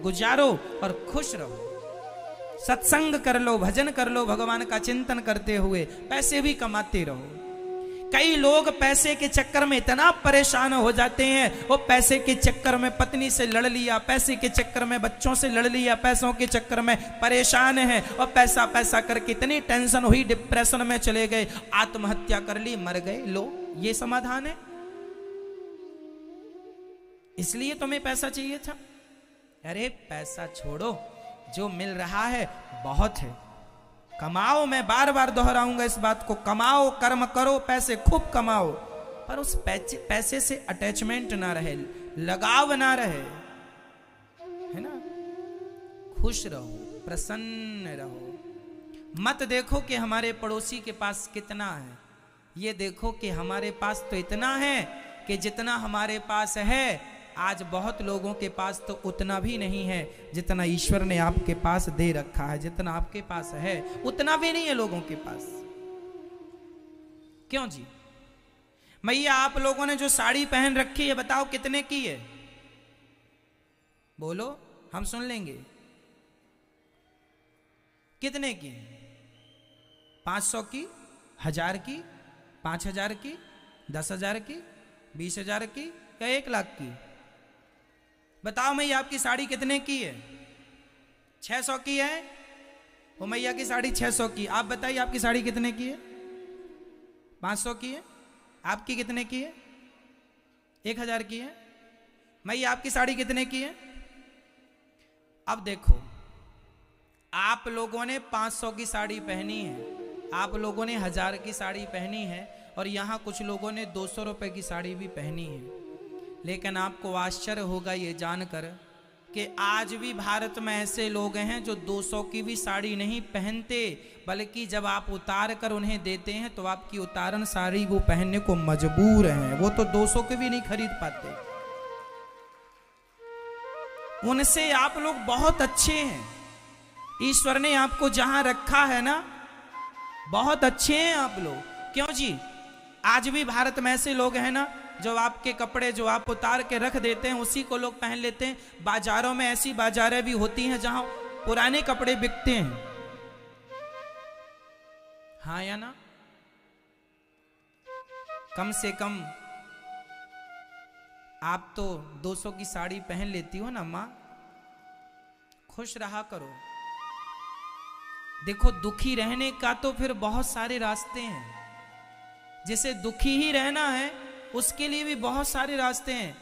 गुजारो और खुश रहो। सत्संग कर लो, भजन कर लो, भगवान का चिंतन करते हुए पैसे भी कमाते रहो। कई लोग पैसे के चक्कर में इतना परेशान हो जाते हैं, वो पैसे के चक्कर में पत्नी से लड़ लिया, पैसे के चक्कर में बच्चों से लड़ लिया, पैसों के चक्कर में परेशान है और पैसा पैसा करके इतनी टेंशन हुई, डिप्रेशन में चले गए, आत्महत्या कर ली, मर गए। लो, ये समाधान है? इसलिए तुम्हें पैसा चाहिए था? अरे पैसा छोड़ो, जो मिल रहा है बहुत है। कमाओ, मैं बार बार दोहराऊंगा इस बात को, कमाओ, कर्म करो, पैसे खूब कमाओ, पर उस पैसे से अटैचमेंट ना रहे, लगाव ना रहे, है ना? खुश रहो, प्रसन्न रहो। मत देखो कि हमारे पड़ोसी के पास कितना है, ये देखो कि हमारे पास तो इतना है कि जितना हमारे पास है, आज बहुत लोगों के पास तो उतना भी नहीं है जितना ईश्वर ने आपके पास दे रखा है। जितना आपके पास है उतना भी नहीं है लोगों के पास। क्यों जी? मैया, आप लोगों ने जो साड़ी पहन रखी है, बताओ कितने की है? बोलो, हम सुन लेंगे। कितने की? 500 की, 1000 की, 5000 की, 10,000 की, 20,000 की या 1 लाख की? बताओ मैया, आपकी साड़ी कितने की है? 600 की है? वो मैया की साड़ी 600 की। आप बताइए, आपकी साड़ी कितने की है? 500 की है? आपकी कितने की है? 1000 की है? मैया, आपकी साड़ी कितने की है? अब देखो, आप लोगों ने 500 की साड़ी पहनी है, आप लोगों ने 1000 की साड़ी पहनी है, और यहां कुछ लोगों ने 200 रुपए की साड़ी भी पहनी है। लेकिन आपको आश्चर्य होगा ये जानकर कि आज भी भारत में ऐसे लोग हैं जो 200 की भी साड़ी नहीं pहनते, बल्कि जब आप उतार कर उन्हें देते हैं तो आपकी उतारन साड़ी वो पहनने को मजबूर हैं। वो तो 200 के भी नहीं खरीद पाते। उनसे आप लोग बहुत अच्छे हैं। ईश्वर ने आपको जहां रखा है ना, बहुत अच्छे हैं आप लोग। क्यों जी? आज भी भारत में ऐसे लोग हैं ना, जो आपके कपड़े जो आप उतार के रख देते हैं उसी को लोग पहन लेते हैं। बाजारों में ऐसी बाजारें भी होती हैं जहां पुराने कपड़े बिकते हैं। हाँ या ना? कम से कम आप तो 200 की साड़ी पहन लेती हो ना मां। खुश रहा करो। देखो, दुखी रहने का तो फिर बहुत सारे रास्ते हैं। जिसे दुखी ही रहना है उसके लिए भी बहुत सारे रास्ते हैं।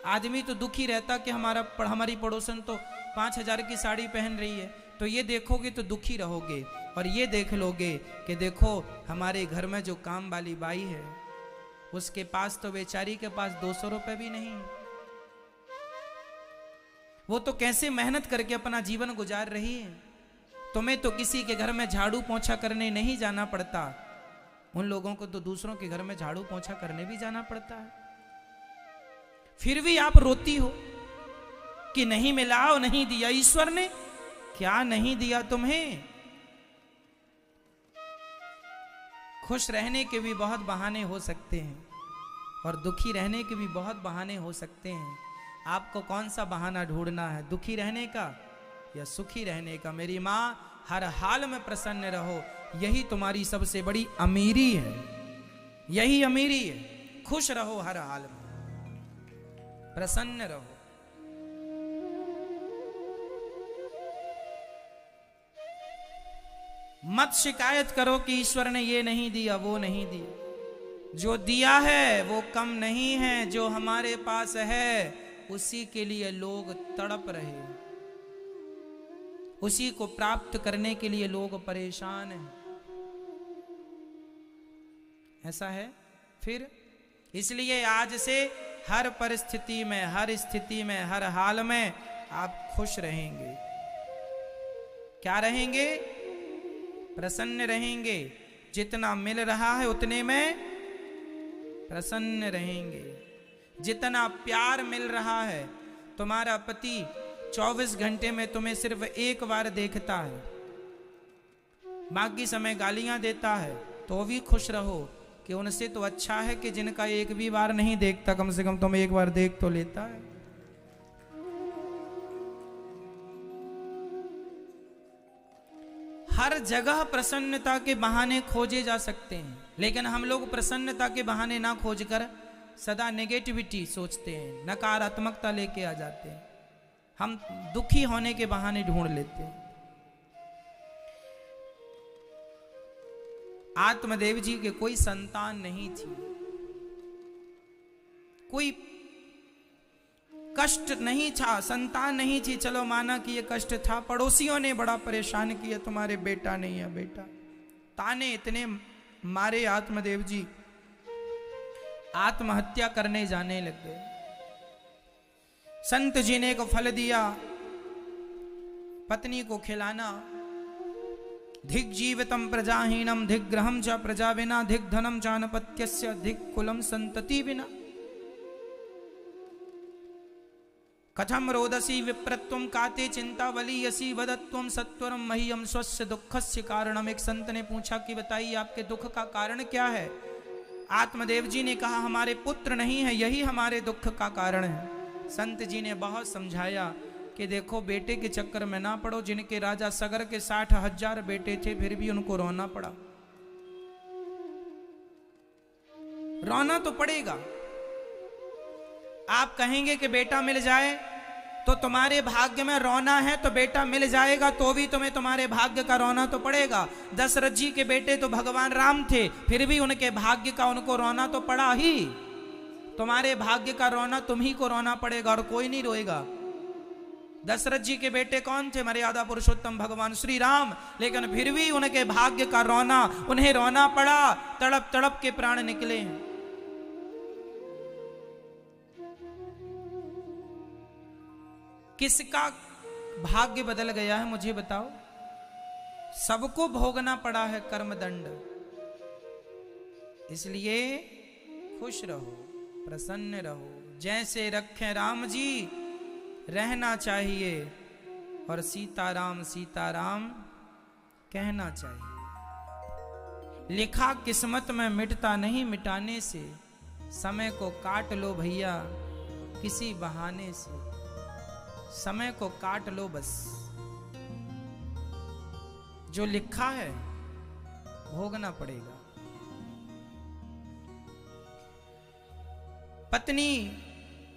आदमी तो दुखी रहता कि हमारी पड़ोसन तो 5000 की साड़ी पहन रही है, तो ये देखोगे तो दुखी रहोगे। और ये देख लोगे कि देखो, हमारे घर में जो काम वाली बाई है, उसके पास तो बेचारी के पास 200 रुपए भी नहीं। वो तो कैसे मेहनत करके अपना जीवन गुजार रही है। तुम्हें तो किसी के घर में झाड़ू पोंछा करने नहीं जाना पड़ता, उन लोगों को तो दूसरों के घर में झाड़ू पोंछा करने भी जाना पड़ता है। फिर भी आप रोती हो कि नहीं मिला और नहीं दिया। ईश्वर ने क्या नहीं दिया तुम्हें? खुश रहने के भी बहुत बहाने हो सकते हैं और दुखी रहने के भी बहुत बहाने हो सकते हैं। आपको कौन सा बहाना ढूंढना है, दुखी रहने का या सुखी रहने का? मेरी माँ, हर हाल में प्रसन्न रहो, यही तुम्हारी सबसे बड़ी अमीरी है। यही अमीरी है। खुश रहो, हर हाल में प्रसन्न रहो। मत शिकायत करो कि ईश्वर ने ये नहीं दिया, वो नहीं दिया। जो दिया है वो कम नहीं है, जो हमारे पास है उसी के लिए लोग तड़प रहे, उसी को प्राप्त करने के लिए लोग परेशान हैं। ऐसा है। फिर इसलिए आज से हर परिस्थिति में, हर स्थिति में, हर हाल में आप खुश रहेंगे। क्या रहेंगे? प्रसन्न रहेंगे। जितना मिल रहा है उतने में प्रसन्न रहेंगे। जितना प्यार मिल रहा है, तुम्हारा पति 24 घंटे में तुम्हें सिर्फ एक बार देखता है, बाकी समय गालियां देता है, तो भी खुश रहो कि उनसे तो अच्छा है कि जिनका एक भी बार नहीं देखता, कम से कम तुम्हें एक बार देख तो लेता है। हर जगह प्रसन्नता के बहाने खोजे जा सकते हैं, लेकिन हम लोग प्रसन्नता के बहाने ना खोजकर सदा नेगेटिविटी सोचते हैं, नकारात्मकता लेके आ जाते हैं। हम दुखी होने के बहाने ढूंढ लेते हैं। आत्मदेव जी के कोई संतान नहीं थी, कोई कष्ट नहीं था, संतान नहीं थी। चलो माना कि ये कष्ट था, पड़ोसियों ने बड़ा परेशान किया, तुम्हारे बेटा नहीं है बेटा। ताने इतने मारे, आत्मदेव जी आत्महत्या करने जाने लग गए। संत जी ने एक फल दिया, पत्नी को खिलाना। धिक जीवितम प्रजाहीनम धिक ग्रहम च प्रजा विना धिक धनम चानपत्यस्य धिक कुलम संतति विना। कथम रोदसी विप्रत्वम काते चिंता वलीयसी वदत्वम सत्वरम मह्यम स्वस्य दुखस्य कारणम। एक संत ने पूछा कि बताइए आपके दुख का कारण क्या है। आत्मदेव जी ने कहा हमारे पुत्र नहीं है, यही हमारे दुख का कारण है। संत जी ने बहुत समझाया कि देखो बेटे के चक्कर में ना पड़ो। जिनके राजा सगर के 60,000 बेटे थे, फिर भी उनको रोना पड़ा। रोना तो पड़ेगा। आप कहेंगे कि बेटा मिल जाए तो तुम्हारे भाग्य में रोना है, तो बेटा मिल जाएगा तो भी तुम्हें तुम्हारे भाग्य का रोना तो पड़ेगा। दशरथ जी के बेटे तो भगवान राम थे, फिर भी उनके भाग्य का उनको रोना तो पड़ा ही। तुम्हारे भाग्य का रोना तुम ही को रोना पड़ेगा और कोई नहीं रोएगा। दशरथ जी के बेटे कौन थे? मर्यादा पुरुषोत्तम भगवान श्री राम। लेकिन फिर भी उनके भाग्य का रोना, उन्हें रोना पड़ा, तड़प तड़प के प्राण निकले हैं। किसका भाग्य बदल गया है मुझे बताओ? सबको भोगना पड़ा है कर्मदंड। इसलिए खुश रहो, प्रसन्न रहो। जैसे रखें राम जी रहना चाहिए, और सीताराम सीताराम कहना चाहिए। लिखा किस्मत में मिटता नहीं, मिटाने से समय को काट लो भैया किसी बहाने से। समय को काट लो बस, जो लिखा है भोगना पड़ेगा। पत्नी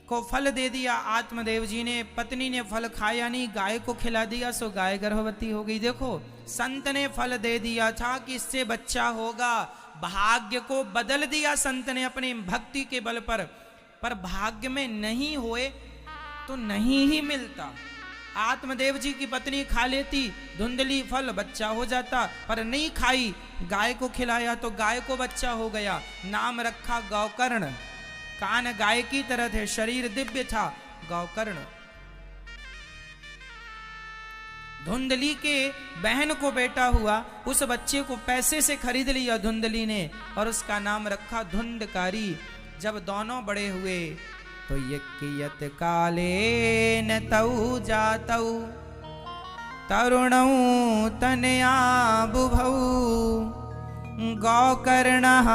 को फल दे दिया आत्मदेव जी ने, पत्नी ने फल खाया नहीं, गाय को खिला दिया, सो गाय गर्भवती हो गई। देखो संत ने फल दे दिया था कि इससे बच्चा होगा, भाग्य को बदल दिया संत ने अपनी भक्ति के बल पर भाग्य में नहीं होए तो नहीं ही मिलता। आत्मदेव जी की पत्नी खा लेती धुंधली फल, बच्चा हो जाता, पर नहीं खाई, गाय को खिलाया तो गाय को बच्चा हो गया। नाम रखा गौकर्ण। कान गाय की तरह थे, शरीर दिव्य था, गौकर्ण। धुंधली के बहन को बेटा हुआ, उस बच्चे को पैसे से खरीद लिया धुंधली ने, और उसका नाम रखा धुंधकारी। जब दोनों बड़े हुए तो यत काले न तऊ जातऊ तरुणऊ तनया बुभऊ गौकर्णः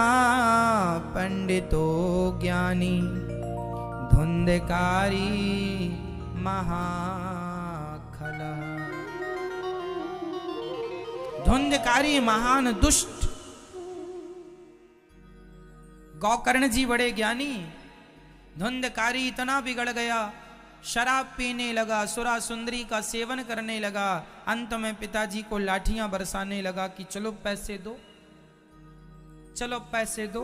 पंडितो ज्ञानी धुंधकारी महाखलः। धुंधकारी महान दुष्ट, गौकर्ण जी बड़े ज्ञानी। धुंधकारी इतना बिगड़ गया, शराब पीने लगा, सुरा सुंदरी का सेवन करने लगा। अंत में पिताजी को लाठियां बरसाने लगा कि चलो पैसे दो, चलो पैसे दो,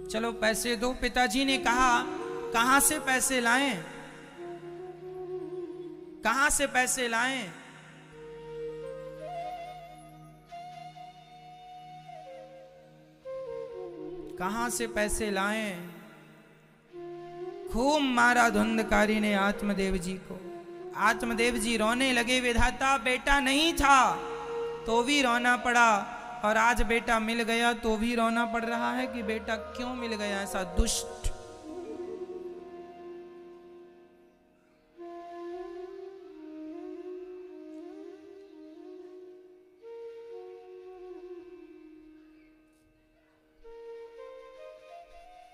चलो पैसे दो। पिताजी ने कहा कहां से पैसे लाएं, कहां से पैसे लाएं? कहां से पैसे लाएं? खूब मारा धुंधकारी ने आत्मदेव जी को। आत्मदेव जी रोने लगे, विधाता बेटा नहीं था तो भी रोना पड़ा, और आज बेटा मिल गया तो भी रोना पड़ रहा है कि बेटा क्यों मिल गया ऐसा दुष्ट।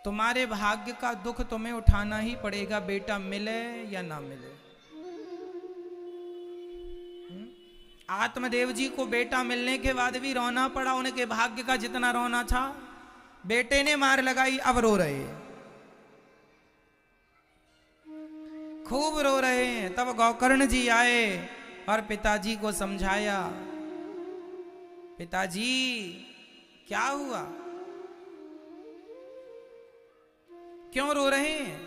तुम्हारे भाग्य का दुख तुम्हें उठाना ही पड़ेगा, बेटा मिले या ना मिले। आत्मदेव जी को बेटा मिलने के बाद भी रोना पड़ा, उनके भाग्य का जितना रोना था। बेटे ने मार लगाई, अब रो रहे हैं, खूब रो रहे हैं। तब गोकर्ण जी आए और पिताजी को समझाया, पिताजी क्या हुआ, क्यों रो रहे हैं?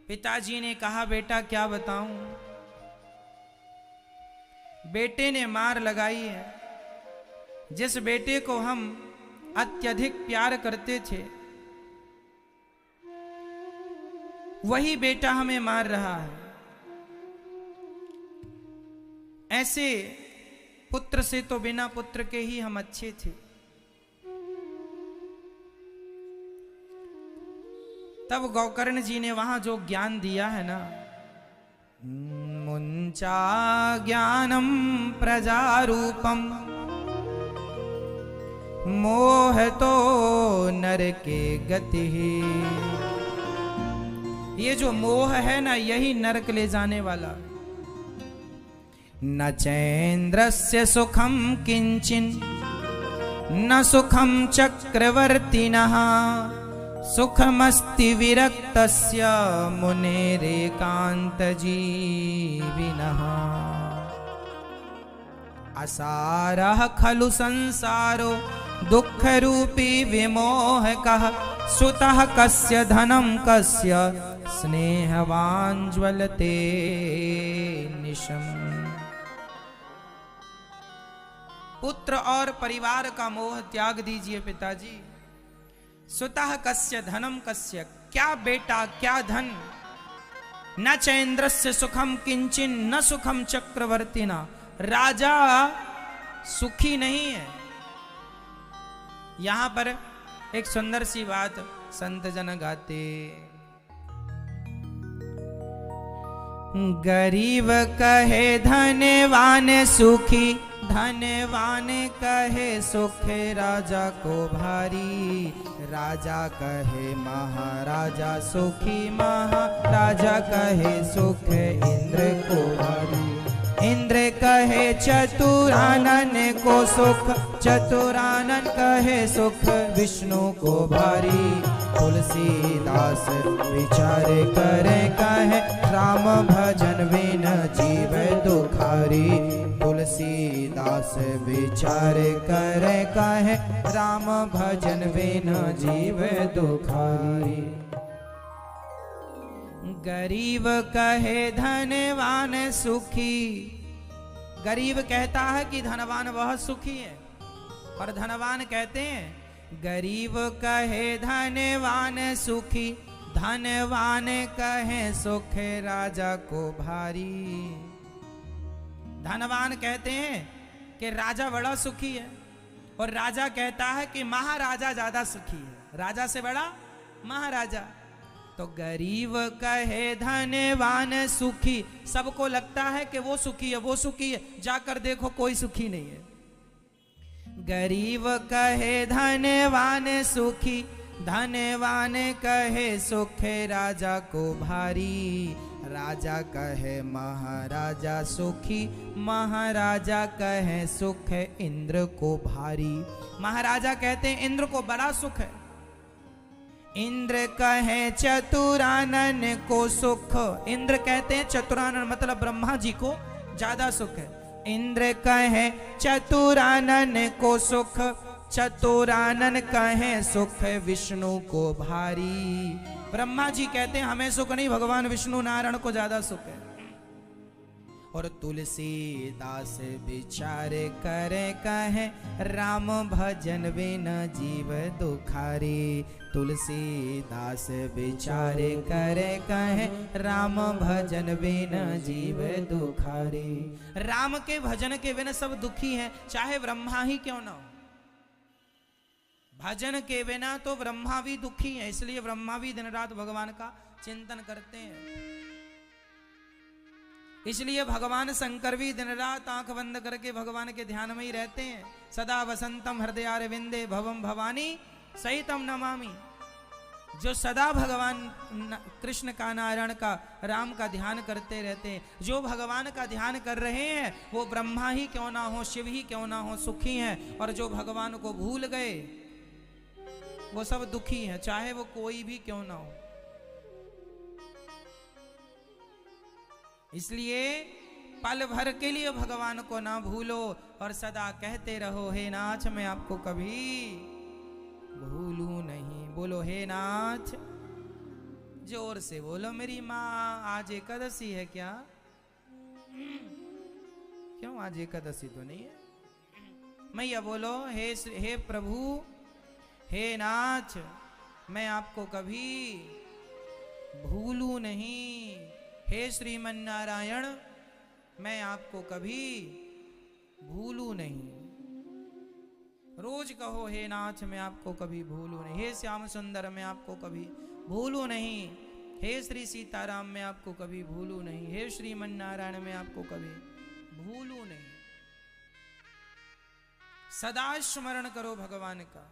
पिताजी ने कहा, बेटा क्या बताऊं, बेटे ने मार लगाई है। जिस बेटे को हम अत्यधिक प्यार करते थे, वही बेटा हमें मार रहा है। ऐसे पुत्र से तो बिना पुत्र के ही हम अच्छे थे। तब गोकर्ण जी ने वहां जो ज्ञान दिया है ना, मुंचा ज्ञानम प्रजारूपम मोह तो नर के गति। ये जो मोह है ना, यही नरक ले जाने वाला। न चैन्द्रस्य सुखम किंचिन न सुखम चक्रवर्तिनः सुखमस्ति विरक्तस्य मुनेरेकांत जीविनः। असारः खलु संसारो दुख रूपी विमोहकः सुतः कस्य धनं कस्य स्नेहवान् ज्वलते निशम्। पुत्र और परिवार का मोह त्याग दीजिए पिताजी। सुतः कस्य धनम कस्य, क्या बेटा क्या धन। न चैन्द्रस्य सुखम किंचिन न सुखम चक्रवर्तिना, राजा सुखी नहीं है। यहां पर एक सुंदर सी बात संत जन गाते, गरीब कहे धनवान सुखी, धनवान कहे सुख राजा को भारी, राजा कहे महाराजा सुखी, महाराजा कहे सुख इंद्र को भारी। इंद्र कहे चतुरानन को सुख, चतुरानन कहे सुख विष्णु को भारी। तुलसीदास विचार करे कहे राम भजन बिन जीव दुखारी। तुलसीदास विचार करे कहे राम भजन बिन जीव दुखारी। गरीब कहे धनवान सुखी, गरीब कहता है कि धनवान बहुत सुखी है, और धनवान कहते हैं गरीब कहे धनवान सुखी, धनवान कहे सुख राजा को भारी। धनवान कहते हैं कि राजा बड़ा सुखी है, और राजा कहता है कि महाराजा ज्यादा सुखी है, राजा से बड़ा महाराजा। तो गरीब कहे धनवान सुखी, सबको लगता है कि वो सुखी है, वो सुखी है, जाकर देखो कोई सुखी नहीं है। गरीब कहे धनवान सुखी, धनवान कहे सुख राजा को भारी। राजा कहे महाराजा सुखी, महाराजा कहे सुख इंद्र को भारी। महाराजा कहते हैं इंद्र को बड़ा सुख है। इंद्र कहे चतुरानन को सुख, इंद्र कहते हैं चतुरानन मतलब ब्रह्मा जी को ज्यादा सुख है। इंद्र कहे चतुरानन को सुख, चतुरानन कहे सुख विष्णु को भारी। ब्रह्मा जी कहते हैं हमें सुख नहीं, भगवान विष्णु नारायण को ज्यादा सुख है। और तुलसीदास विचार करे कहे राम भजन बिन जीव दुखारी। तुलसीदास विचार करे कहे राम भजन बिन जीव दुखारी। राम के भजन के बिना सब दुखी हैं, चाहे ब्रह्मा ही क्यों ना हो। भजन के बिना तो ब्रह्मा भी दुखी है, इसलिए ब्रह्मा भी दिन रात भगवान का चिंतन करते हैं। इसलिए भगवान शंकर भी दिन रात आंख बंद करके भगवान के ध्यान में ही रहते हैं। सदा वसंतम हृदयारविंदे भवम भवानी सहितम नमामि। जो सदा भगवान कृष्ण का, नारायण का, राम का ध्यान करते रहते हैं, जो भगवान का ध्यान कर रहे हैं, वो ब्रह्मा ही क्यों ना हो, शिव ही क्यों ना हो, सुखी हैं। और जो भगवान को भूल गए वो सब दुखी हैं, चाहे वो कोई भी क्यों ना हो। इसलिए पल भर के लिए भगवान को ना भूलो और सदा कहते रहो, हे नाथ मैं आपको कभी भूलू नहीं। बोलो हे नाथ, जोर से बोलो। मेरी माँ आज एकादशी है क्या? क्यों आज एकादशी तो नहीं है? मैया बोलो, हे प्रभु, हे नाथ मैं आपको कभी भूलू नहीं। हे श्रीमन नारायण मैं आपको कभी भूलू नहीं। रोज कहो, हे नाथ मैं आपको कभी भूलू नहीं। हे श्याम सुंदर मैं आपको कभी भूलू नहीं। हे श्री सीताराम मैं आपको कभी भूलू नहीं। हे श्रीमन नारायण मैं आपको कभी भूलू नहीं। सदा स्मरण करो भगवान का।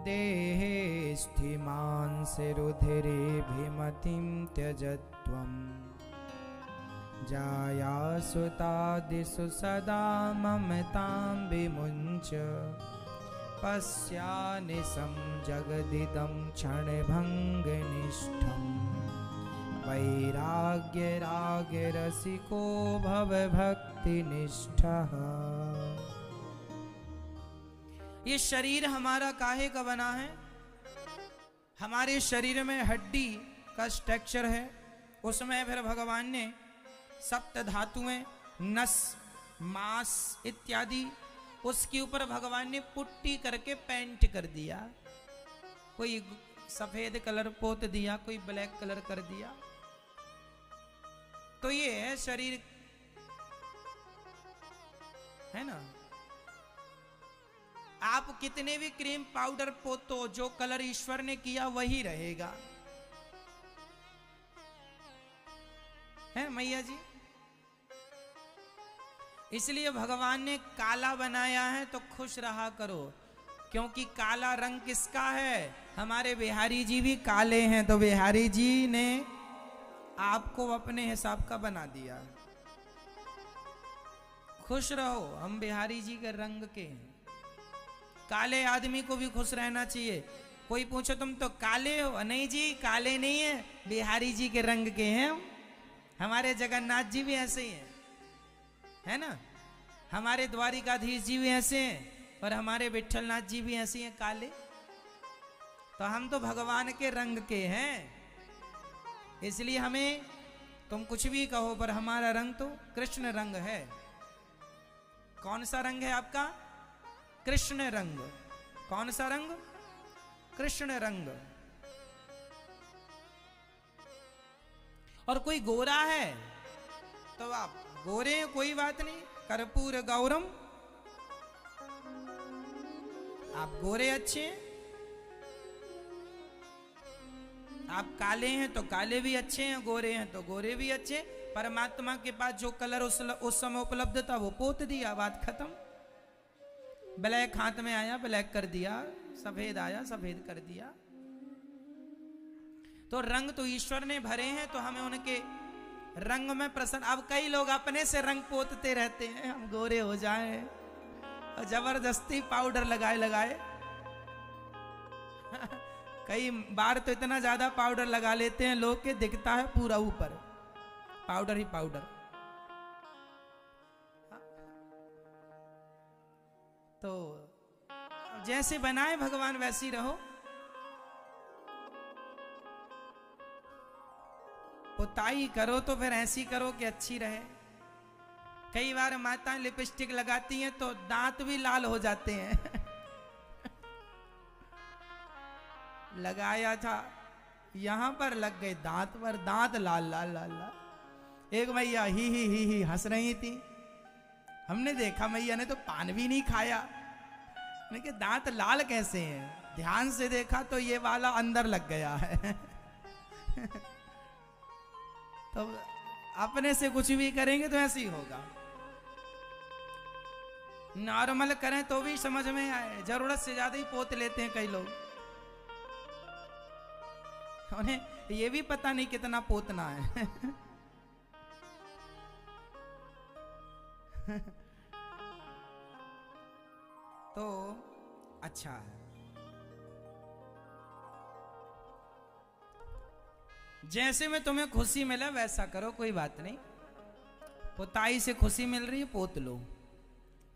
देहे स्थिमांसि रुधिरेभिमतिं त्यजत्वम् जायासुतादिषु सदा ममतां विमुञ्च पश्यानिशं जगदिदं क्षणभङ्गनिष्ठं वैराग्यरागरसिको भवभक्तिनिष्ठः। ये शरीर हमारा काहे का बना है? हमारे शरीर में हड्डी का स्ट्रक्चर है, उसमें फिर भगवान ने सप्त धातुएं, नस, मांस इत्यादि, उसके ऊपर भगवान ने पुट्टी करके पेंट कर दिया। कोई सफेद कलर पोत दिया, कोई ब्लैक कलर कर दिया। तो ये है शरीर, है ना। आप कितने भी क्रीम पाउडर पोतो, जो कलर ईश्वर ने किया वही रहेगा, है मैया जी। इसलिए भगवान ने काला बनाया है तो खुश रहा करो, क्योंकि काला रंग किसका है? हमारे बिहारी जी भी काले हैं, तो बिहारी जी ने आपको अपने हिसाब का बना दिया। खुश रहो, हम बिहारी जी के रंग के हैं। काले आदमी को भी खुश रहना चाहिए। कोई पूछो तुम तो काले हो, नहीं जी काले नहीं है, बिहारी जी के रंग के हैं। हमारे जगन्नाथ जी भी ऐसे ही हैं, है ना। हमारे द्वारिकाधीश जी भी ऐसे हैं और हमारे विठलनाथ जी भी ऐसे हैं काले। तो हम तो भगवान के रंग के हैं, इसलिए हमें तुम कुछ भी कहो पर हमारा रंग तो कृष्ण रंग है। कौन सा रंग है आपका? कृष्ण रंग। कौन सा रंग? कृष्ण रंग। और कोई गोरा है तो आप गोरे हैं, कोई बात नहीं, कर्पूर गौरम, आप गोरे अच्छे हैं। आप काले हैं तो काले भी अच्छे हैं, गोरे हैं तो गोरे भी अच्छे। परमात्मा के पास जो कलर उस समय उपलब्ध था वो पोत दिया, बात खत्म। ब्लैक हाथ में आया, ब्लैक कर दिया, सफेद आया, सफेद कर दिया। तो रंग तो ईश्वर ने भरे हैं, तो हमें उनके रंग में प्रसन्न। अब कई लोग अपने से रंग पोतते रहते हैं, हम गोरे हो जाएं, और जबरदस्ती पाउडर लगाए कई बार तो इतना ज्यादा पाउडर लगा लेते हैं लोग के दिखता है पूरा ऊपर पाउडर ही पाउडर। तो जैसे बनाए भगवान वैसी रहो। पुताई करो तो फिर ऐसी करो कि अच्छी रहे। कई बार माताएं लिपस्टिक लगाती हैं तो दांत भी लाल हो जाते हैं लगाया था यहां पर लग गए दांत पर, दांत लाल लाल लाल लाल। एक मैया ही हंस रही थी, हमने देखा मैया ने तो पान भी नहीं खाया, लेकिन दांत लाल कैसे हैं? ध्यान से देखा तो ये वाला अंदर लग गया है तो अपने से कुछ भी करेंगे तो ऐसे ही होगा। नॉर्मल करें तो भी समझ में आए, जरूरत से ज्यादा ही पोत लेते हैं कई लोग। उन्हें ये भी पता नहीं कितना पोतना है। तो अच्छा है, जैसे में तुम्हें खुशी मिले वैसा करो, कोई बात नहीं। पुताई से खुशी मिल रही है, पोत लो,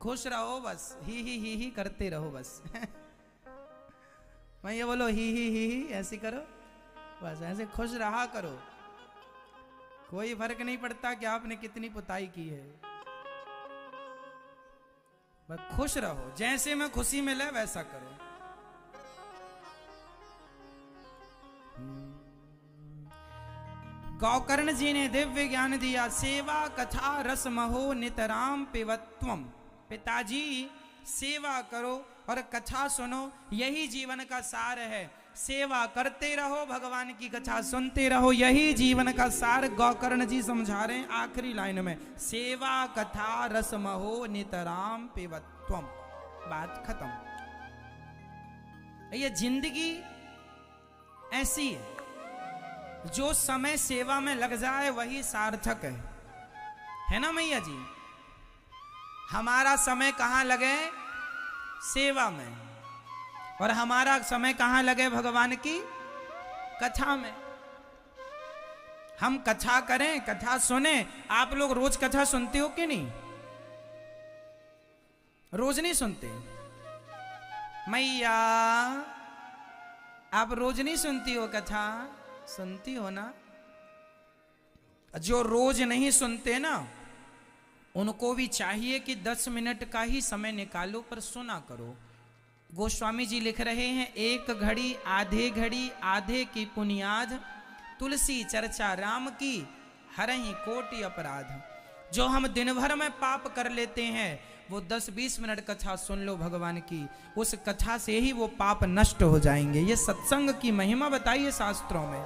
खुश रहो बस, ही करते रहो बस। मैं ये बोलो ही ऐसी करो बस, ऐसे खुश रहा करो, कोई फर्क नहीं पड़ता कि आपने कितनी पुताई की है, बस खुश रहो, जैसे में खुशी मिले वैसा करो। गौकर्ण जी ने दिव्य ज्ञान दिया, सेवा कथा रस महो नितराम पिबत्वम। पिताजी सेवा करो और कथा सुनो, यही जीवन का सार है। सेवा करते रहो, भगवान की कथा सुनते रहो, यही जीवन का सार गौकर्ण जी समझा रहे हैं आखिरी लाइन में। सेवा कथा रस महो नितराम पिबत्वम, बात खत्म। ये जिंदगी ऐसी है, जो समय सेवा में लग जाए वही सार्थक है ना मैया जी। हमारा समय कहां लगे? सेवा में, और हमारा समय कहां लगे? भगवान की कथा में। हम कथा करें, कथा सुने। आप लोग रोज कथा सुनते हो कि नहीं? रोज नहीं सुनते? मैया आप रोज नहीं सुनती हो कथा? सुनती हो ना? जो रोज नहीं सुनते ना, उनको भी चाहिए कि 10 मिनट का ही समय निकालो पर सुना करो। गोस्वामी जी लिख रहे हैं, एक घड़ी आधे की पुनियाद, तुलसी चर्चा राम की हरहि कोटि अपराध। जो हम दिन भर में पाप कर लेते हैं, वो 10-20 मिनट कथा सुन लो भगवान की, उस कथा से ही वो पाप नष्ट हो जाएंगे। ये सत्संग की महिमा बताइए शास्त्रों में।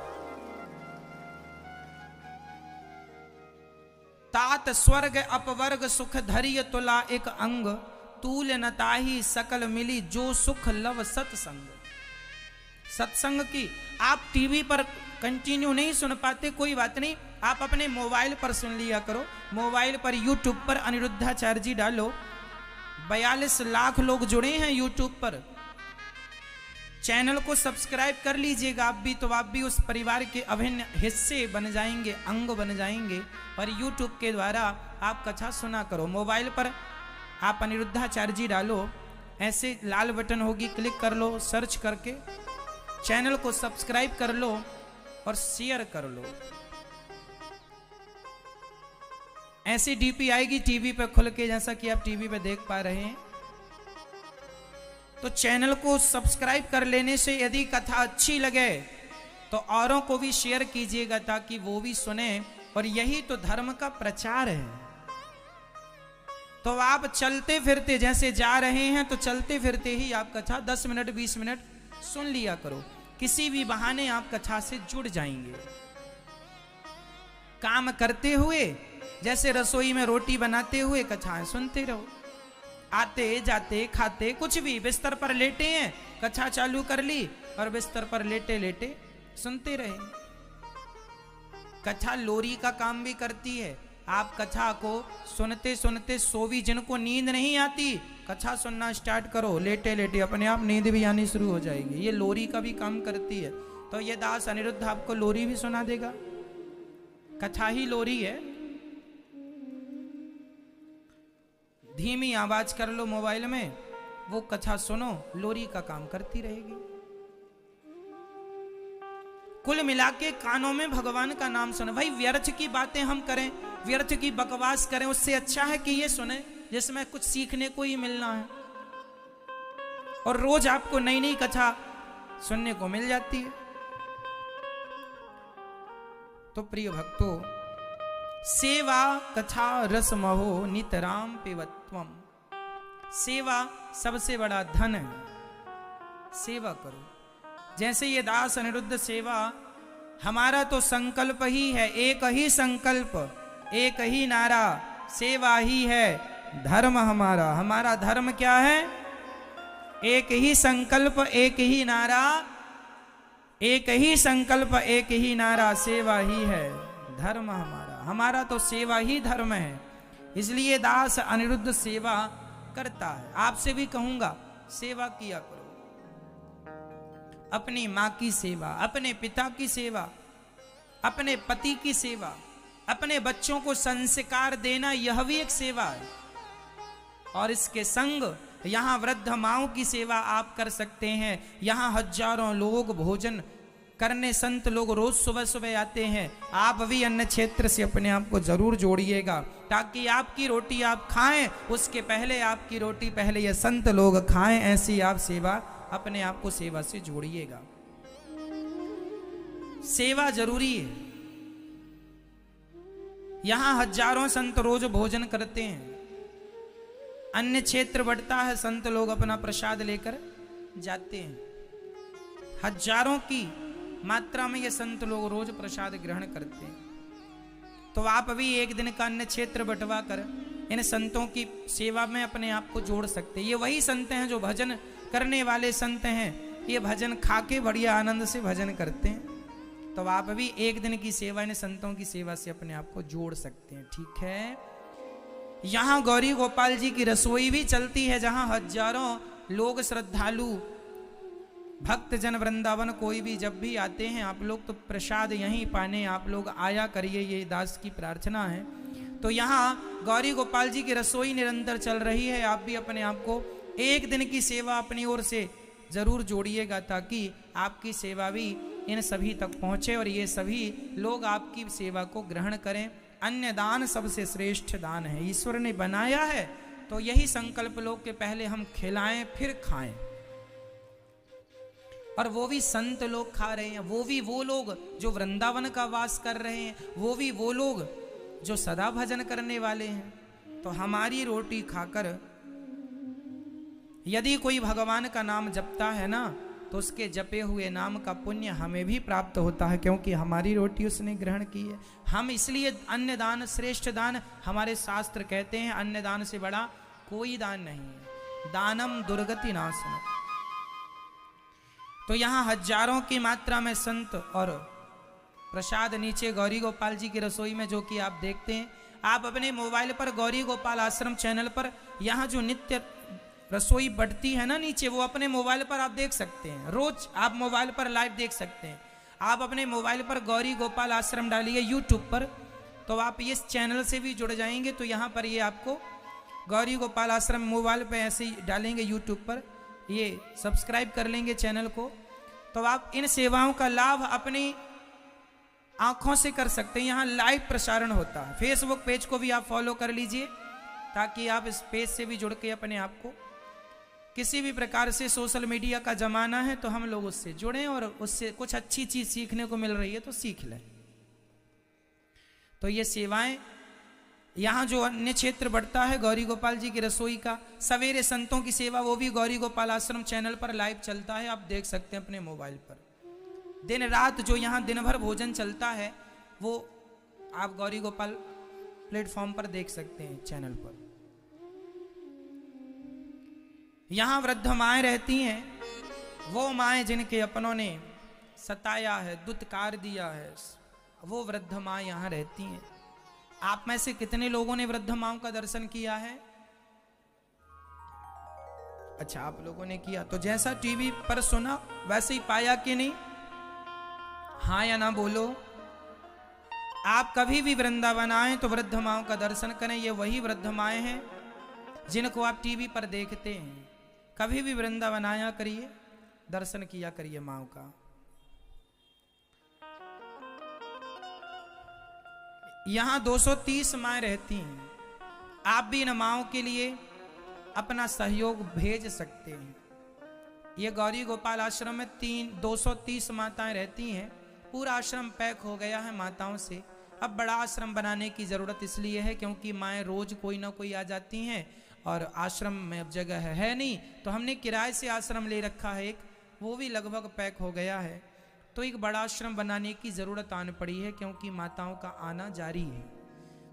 तात स्वर्ग अपवर्ग सुख धैर्य तुला एक अंग, तूल नताही सकल मिली जो सुख लव सत्संग। सत्संग की आप टीवी पर कंटिन्यू नहीं सुन पाते, कोई बात नहीं, आप अपने मोबाइल पर सुन लिया करो। मोबाइल पर यूट्यूब पर अनिरुद्धाचार्य जी डालो, 42 लाख लोग जुड़े हैं यूट्यूब पर। चैनल को सब्सक्राइब कर लीजिएगा आप भी, तो आप भी उस परिवार के अभिन्न हिस्से बन जाएंगे, अंग बन जाएंगे। और यूट्यूब के द्वारा आप कथा सुना करो। मोबाइल पर आप अनिरुद्धाचार्य जी डालो, ऐसे लाल बटन होगी, क्लिक कर लो, सर्च करके चैनल को सब्सक्राइब कर लो और शेयर कर लो। ऐसी डीपी आएगी टीवी पे खुल के, जैसा कि आप टीवी पे देख पा रहे हैं। तो चैनल को सब्सक्राइब कर लेने से यदि कथा अच्छी लगे तो औरों को भी शेयर कीजिएगा, ताकि वो भी सुने। और यही तो धर्म का प्रचार है। तो आप चलते फिरते जैसे जा रहे हैं, तो चलते फिरते ही आप कथा 10 मिनट 20 मिनट सुन लिया करो। किसी भी बहाने आप कथा से जुड़ जाएंगे। काम करते हुए, जैसे रसोई में रोटी बनाते हुए कथाएं सुनते रहो। आते जाते खाते कुछ भी, बिस्तर पर लेटे हैं, कथा चालू कर ली और बिस्तर पर लेटे लेटे सुनते रहे। कथा लोरी का काम भी करती है। आप कथा को सुनते सुनते सो भी, जिनको नींद नहीं आती, कथा सुनना स्टार्ट करो, लेटे लेटे अपने आप नींद भी आनी शुरू हो जाएगी। ये लोरी का भी काम करती है। तो ये दास अनिरुद्ध आपको लोरी भी सुना देगा। कथा ही लोरी है। धीमी आवाज कर लो मोबाइल में, वो कथा सुनो, लोरी का काम करती रहेगी। कुल मिला के कानों में भगवान का नाम सुनो। भाई व्यर्थ की बातें हम करें, व्यर्थ की बकवास करें, उससे अच्छा है कि ये सुने जिसमें कुछ सीखने को ही मिलना है। और रोज आपको नई नई कथा सुनने को मिल जाती है। तो प्रिय भक्तों, सेवा कथा रस महो नितराम पिबत्वम। सेवा सबसे बड़ा धन है। सेवा करो। जैसे ये दास अनिरुद्ध सेवा, हमारा तो संकल्प ही है, एक ही संकल्प, एक ही नारा, सेवा ही है धर्म हमारा। हमारा धर्म क्या है? एक ही संकल्प, एक ही नारा, एक ही संकल्प, एक ही नारा, सेवा ही है धर्म हमारा। हमारा तो सेवा ही धर्म है, इसलिए दास अनिरुद्ध सेवा करता है। आपसे भी कहूंगा सेवा किया करो, अपनी माँ की सेवा, अपने पिता की सेवा, अपने पति की सेवा, अपने बच्चों को संस्कार देना, यह भी एक सेवा है। और इसके संग यहाँ वृद्ध माओं की सेवा आप कर सकते हैं। यहाँ हजारों लोग भोजन करने संत लोग रोज सुबह सुबह आते हैं। आप भी अन्य क्षेत्र से अपने आप को जरूर जोड़िएगा, ताकि आपकी रोटी आप खाएं, उसके पहले आपकी रोटी पहले ये संत लोग खाएं। ऐसी आप सेवा, अपने आप को सेवा से जोड़िएगा। सेवा जरूरी है। यहां हजारों संत रोज भोजन करते हैं। अन्य क्षेत्र बढ़ता है, संत लोग अपना प्रसाद लेकर जाते हैं। हजारों की मात्रा में ये संत लोग रोज प्रसाद ग्रहण करते हैं। तो आप भी एक दिन का अन्य क्षेत्र बंटवा कर इन संतों की सेवा में अपने आप को जोड़ सकते हैं। ये वही संत हैं जो भजन करने वाले संत हैं। ये भजन खा के बढ़िया आनंद से भजन करते हैं। तो आप भी एक दिन की सेवा इन संतों की सेवा से अपने आप को जोड़ सकते हैं। ठीक है। यहाँ गौरी गोपाल जी की रसोई भी चलती है, जहां हजारों लोग श्रद्धालु भक्त जन वृंदावन कोई भी जब भी आते हैं, आप लोग तो प्रसाद यहीं पाने आप लोग आया करिए, ये दास की प्रार्थना है। तो यहाँ गौरी गोपाल जी की रसोई निरंतर चल रही है। आप भी अपने आप को एक दिन की सेवा अपनी ओर से जरूर जोड़िएगा, ताकि आपकी सेवा भी इन सभी तक पहुंचे और ये सभी लोग आपकी सेवा को ग्रहण करें। अन्य दान सबसे श्रेष्ठ दान है। ईश्वर ने बनाया है तो यही संकल्प लो कि पहले हम खिलाएं फिर खाएं। और वो भी संत लोग खा रहे हैं, वो भी वो लोग जो वृंदावन का वास कर रहे हैं, वो भी वो लोग जो सदा भजन करने वाले हैं। तो हमारी रोटी खाकर यदि कोई भगवान का नाम जपता है ना, तो उसके जपे हुए नाम का पुण्य हमें भी प्राप्त होता है, क्योंकि हमारी रोटी उसने ग्रहण की है। हम इसलिए अन्य दान श्रेष्ठ दान, हमारे शास्त्र कहते हैं अन्य दान से बड़ा कोई दान नहीं है। दानम दुर्गति नाशनम। तो यहाँ हजारों की मात्रा में संत और प्रसाद नीचे गौरी गोपाल जी की रसोई में, जो कि आप देखते हैं। आप अपने मोबाइल पर गौरी गोपाल आश्रम चैनल पर यहाँ जो नित्य रसोई बढ़ती है ना नीचे, वो अपने मोबाइल पर आप देख सकते हैं। रोज आप मोबाइल पर लाइव देख सकते हैं। आप अपने मोबाइल पर गौरी गोपाल आश्रम डालिए यूट्यूब पर, तो आप इस चैनल से भी जुड़ जाएंगे। तो यहाँ पर ये आपको गौरी गोपाल आश्रम मोबाइल पे ऐसे ही डालेंगे यूट्यूब पर, ये सब्सक्राइब कर लेंगे चैनल को, तो आप इन सेवाओं का लाभ अपनी आंखों से कर सकते हैं। यहाँ लाइव प्रसारण होता है। फेसबुक पेज को भी आप फॉलो कर लीजिए, ताकि आप इस पेज से भी जुड़ के अपने आप को किसी भी प्रकार से, सोशल मीडिया का जमाना है तो हम लोग उससे जुड़ें और उससे कुछ अच्छी चीज सीखने को मिल रही है तो सीख लें। तो ये सेवाएं, यहाँ जो अन्य क्षेत्र बढ़ता है गौरी गोपाल जी की रसोई का, सवेरे संतों की सेवा, वो भी गौरी गोपाल आश्रम चैनल पर लाइव चलता है। आप देख सकते हैं अपने मोबाइल पर। दिन रात जो यहाँ दिन भर भोजन चलता है, वो आप गौरी गोपाल प्लेटफॉर्म पर देख सकते हैं चैनल पर। यहाँ वृद्ध माएँ रहती हैं, वो माएँ जिनके अपनों ने सताया है, दुत्कार दिया है, वो वृद्ध माँ यहाँ रहती हैं। आप में से कितने लोगों ने वृद्ध माओं का दर्शन किया है? अच्छा, आप लोगों ने किया। तो जैसा टीवी पर सुना वैसे ही पाया कि नहीं? हाँ या ना बोलो। आप कभी भी वृंदावन आए तो वृद्ध माओं का दर्शन करें। ये वही वृद्ध माएँ हैं जिनको आप टीवी पर देखते हैं। कभी भी वृंदावन आया करिए, दर्शन किया करिए माओं का। यहाँ 230 माएँ रहती हैं। आप भी इन माओं के लिए अपना सहयोग भेज सकते हैं। ये गौरी गोपाल आश्रम में 230 माताएं रहती हैं। पूरा आश्रम पैक हो गया है माताओं से। अब बड़ा आश्रम बनाने की ज़रूरत इसलिए है क्योंकि माएँ रोज कोई ना कोई आ जाती हैं और आश्रम में अब जगह है नहीं, तो हमने किराए से आश्रम ले रखा है एक, वो भी लगभग पैक हो गया है। तो एक बड़ा आश्रम बनाने की ज़रूरत आन पड़ी है क्योंकि माताओं का आना जारी है।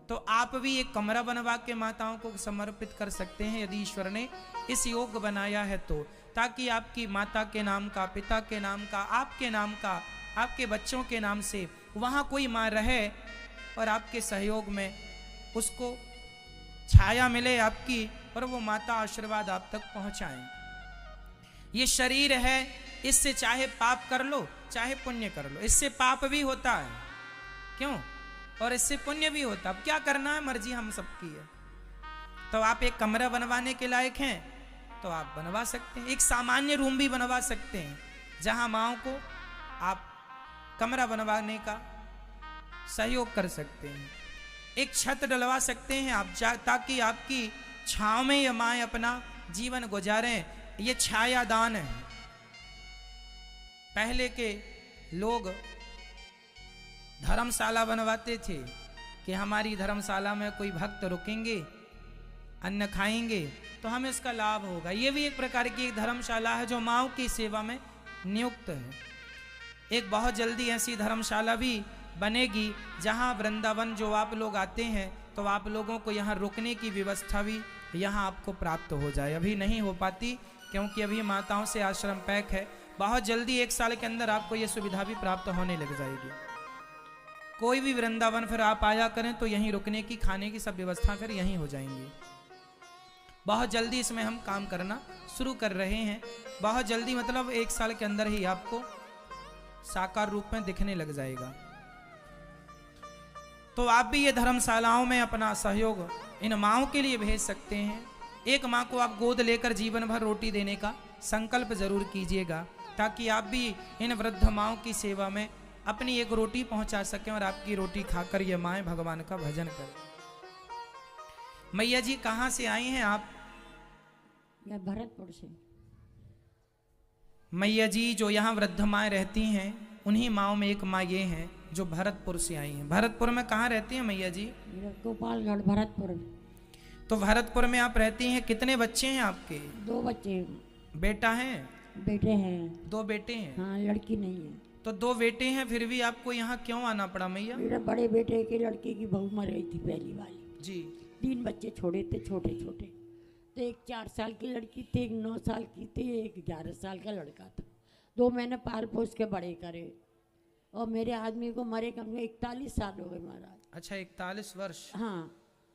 तो आप भी एक कमरा बनवा के माताओं को समर्पित कर सकते हैं यदि ईश्वर ने इस योग बनाया है तो, ताकि आपकी माता के नाम का, पिता के नाम का, आपके नाम का, आपके बच्चों के नाम से वहाँ कोई माँ रहे और आपके सहयोग में उसको छाया मिले आपकी, और वो माता आशीर्वाद आप तक पहुँचाएं। ये शरीर है, इससे चाहे पाप कर लो चाहे पुण्य कर लो, इससे पाप भी होता है, क्यों, और इससे पुण्य भी होता। अब क्या करना है, मर्जी हम सबकी है। तो आप एक कमरा बनवाने के लायक हैं तो आप बनवा सकते हैं। एक सामान्य रूम भी बनवा सकते हैं जहां माओ को आप कमरा बनवाने का सहयोग कर सकते हैं। एक छत डलवा सकते हैं आप, ताकि आपकी छांव में ये माएँ अपना जीवन गुजारें। ये छाया दान है। पहले के लोग धर्मशाला बनवाते थे कि हमारी धर्मशाला में कोई भक्त रुकेंगे, अन्न खाएंगे तो हमें इसका लाभ होगा। ये भी एक प्रकार की एक धर्मशाला है जो माँओं की सेवा में नियुक्त है। एक बहुत जल्दी ऐसी धर्मशाला भी बनेगी जहाँ वृंदावन जो आप लोग आते हैं तो आप लोगों को यहाँ रुकने की व्यवस्था भी यहाँ आपको प्राप्त हो जाए। अभी नहीं हो पाती क्योंकि अभी माताओं से आश्रम पैक है। बहुत जल्दी 1 साल के अंदर आपको ये सुविधा भी प्राप्त होने लग जाएगी। कोई भी वृंदावन फिर आप आया करें तो यहीं रुकने की, खाने की सब व्यवस्था फिर यहीं हो जाएंगी। बहुत जल्दी इसमें हम काम करना शुरू कर रहे हैं। बहुत जल्दी मतलब 1 साल के अंदर ही आपको साकार रूप में दिखने लग जाएगा। तो आप भी ये धर्मशालाओं में अपना सहयोग इन माँओं के लिए भेज सकते हैं। एक माँ को आप गोद लेकर जीवन भर रोटी देने का संकल्प जरूर कीजिएगा, ताकि आप भी इन वृद्ध माँओं की सेवा में अपनी एक रोटी पहुंचा सकें और आपकी रोटी खाकर ये माएँ भगवान का भजन करें। मैया जी कहाँ से आई हैं आप? मैं भरतपुर से। मैया जी जो यहाँ वृद्ध माएँ रहती हैं उन्हीं माँओं में एक माँ ये हैं जो भरतपुर से आई हैं। भरतपुर में कहाँ रहती हैं मैया जी? गोपालगढ़, भरतपुर। तो भरतपुर में आप रहती हैं। कितने बच्चे हैं आपके? 2 बच्चे। बेटा है? बेटे हैं। 2 बेटे हैं? हाँ, लड़की नहीं है। तो 2 बेटे हैं, फिर भी आपको यहाँ क्यों आना पड़ा मैया? मेरे बड़े बेटे के लड़के की बहू मर गई थी पहली वाली जी। 3 बच्चे छोड़े थे, छोटे छोटे। तो एक 4 साल की लड़की थी, एक 9 साल की थी, एक 11 साल का लड़का था। 2 मैंने पाल पोस के बड़े करे और मेरे आदमी को मरे कम से 41 साल हो गए महाराज। अच्छा, 41 वर्ष। हाँ,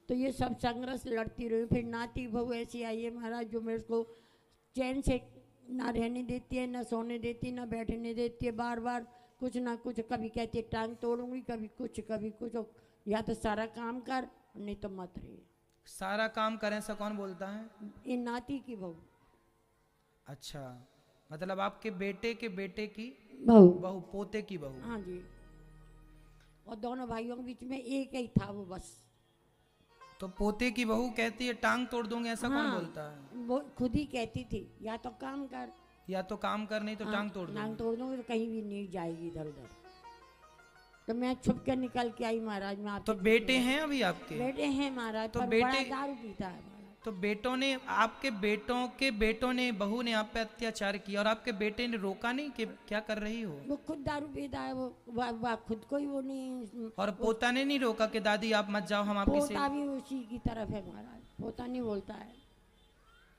तो ये सब संघर्ष लड़ती रही। फिर नाती बहू ऐसी आई है महाराज जो मेरे को चैन से ना रहने देती है, ना सोने देती, ना बैठने देती है। बार बार कुछ ना कुछ, कभी कहती है टांग तोड़ूंगी, कभी कुछ कभी कुछ। या तो सारा काम कर नहीं तो मत रही। सारा काम करें ऐसा कौन बोलता है? ये नाती की बहू। अच्छा, मतलब आपके बेटे के बेटे की बहू, पोते की बहू। हाँ जी। और दोनों भाइयों के बीच में एक ही था वो बस। तो पोते की बहू कहती है टांग तोड़ दूंगे, ऐसा हाँ, कौन बोलता है? वो खुद ही कहती थी या तो काम कर, या तो काम कर, नहीं तो हाँ, टांग तोड़ दूंगी। टांग तोड़ दूंगी तो कहीं भी नहीं जाएगी इधर उधर। तो मैं छुप कर निकल के आई महाराज। मैं तो बेटे हैं अभी आपके? बेटे हैं महाराज। तो पर बेटे बड़ा दारू पीता है महाराज। तो बेटों ने, आपके बेटों के बेटों ने, बहू ने आप पे अत्याचार किया और आपके बेटे ने रोका नहीं कि क्या कर रही हो? वो खुद दारू पीता है। वो खुद को ही वो नहीं। और पोता ने नहीं रोका कि दादी आप मत जाओ, हम आपकी पोता भी उसी की तरफ है महाराज। पोता नहीं बोलता है,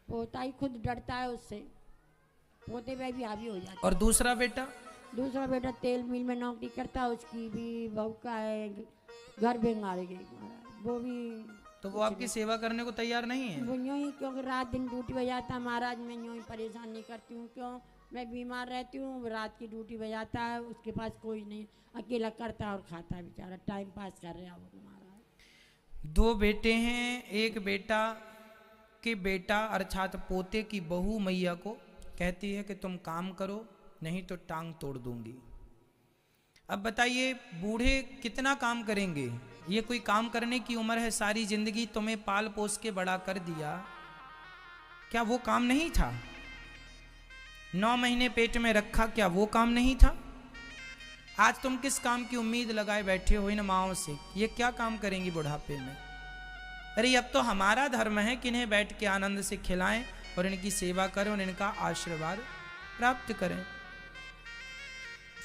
पोता ही खुद डरता है उससे। पोते पे भी हावी हो जाता है। और दूसरा बेटा? दूसरा बेटा तेल मिल में नौकरी करता है, उसकी भी बहू का है, घर बेंगाड़ गई महाराज। वो भी तो वो आपकी सेवा करने को तैयार नहीं है? वो यूँ ही, क्योंकि रात दिन ड्यूटी बजाता है महाराज। मैं यूँ ही परेशान नहीं करती हूँ, क्यों, मैं बीमार रहती हूँ। रात की ड्यूटी बजाता है, उसके पास कोई नहीं, अकेला करता है और खाता है बेचारा। टाइम पास कर रहा है वो महाराज। 2 बेटे हैं। एक बेटा के बेटा अर्थात पोते की बहू मैया को कहती है कि तुम काम करो नहीं तो टांग तोड़ दूंगी। अब बताइए बूढ़े कितना काम करेंगे? ये कोई काम करने की उम्र है? सारी जिंदगी तुम्हें पाल पोस के बड़ा कर दिया, क्या वो काम नहीं था? 9 महीने पेट में रखा, क्या वो काम नहीं था? आज तुम किस काम की उम्मीद लगाए बैठे हो इन माओं से? ये क्या काम करेंगी बुढ़ापे में? अरे अब तो हमारा धर्म है कि इन्हें बैठ के आनंद से खिलाएं और इनकी सेवा करें और इनका आशीर्वाद प्राप्त करें।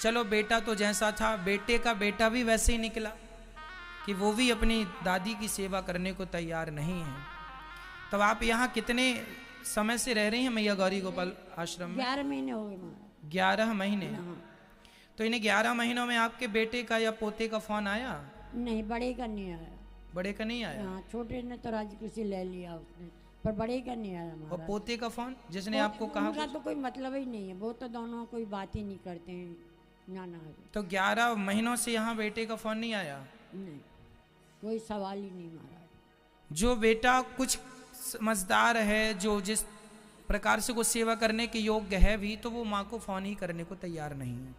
चलो बेटा तो जैसा था, बेटे का बेटा भी वैसे ही निकला कि वो भी अपनी दादी की सेवा करने को तैयार नहीं है। तब आप यहाँ कितने समय से रह रही हैं मैया गौरी गोपाल आश्रम में? 11 महीने हो गए महाराज। 11 महीने। हाँ। तो इन्हें 11 महीनों में आपके बेटे का या पोते का फोन आया? नहीं, बड़े का नहीं आया। बड़े का नहीं आया? हाँ, छोटे ने तो राजी खुशी ले लिया उसने, पर बड़े का नहीं आया और महाराज। पोते का फोन जिसने आपको कहा उनका कुछ? तो कोई मतलब ही नहीं है, वो तो दोनों कोई बात ही नहीं करते हैं। ना ना, तो 11 महीनों से यहाँ बेटे का फोन नहीं आया? नहीं, कोई सवाल ही नहीं महाराज। जो बेटा कुछ समझदार है, जो जिस प्रकार से को सेवा करने के योग्य है भी, तो वो माँ को फोन ही करने को तैयार नहीं है।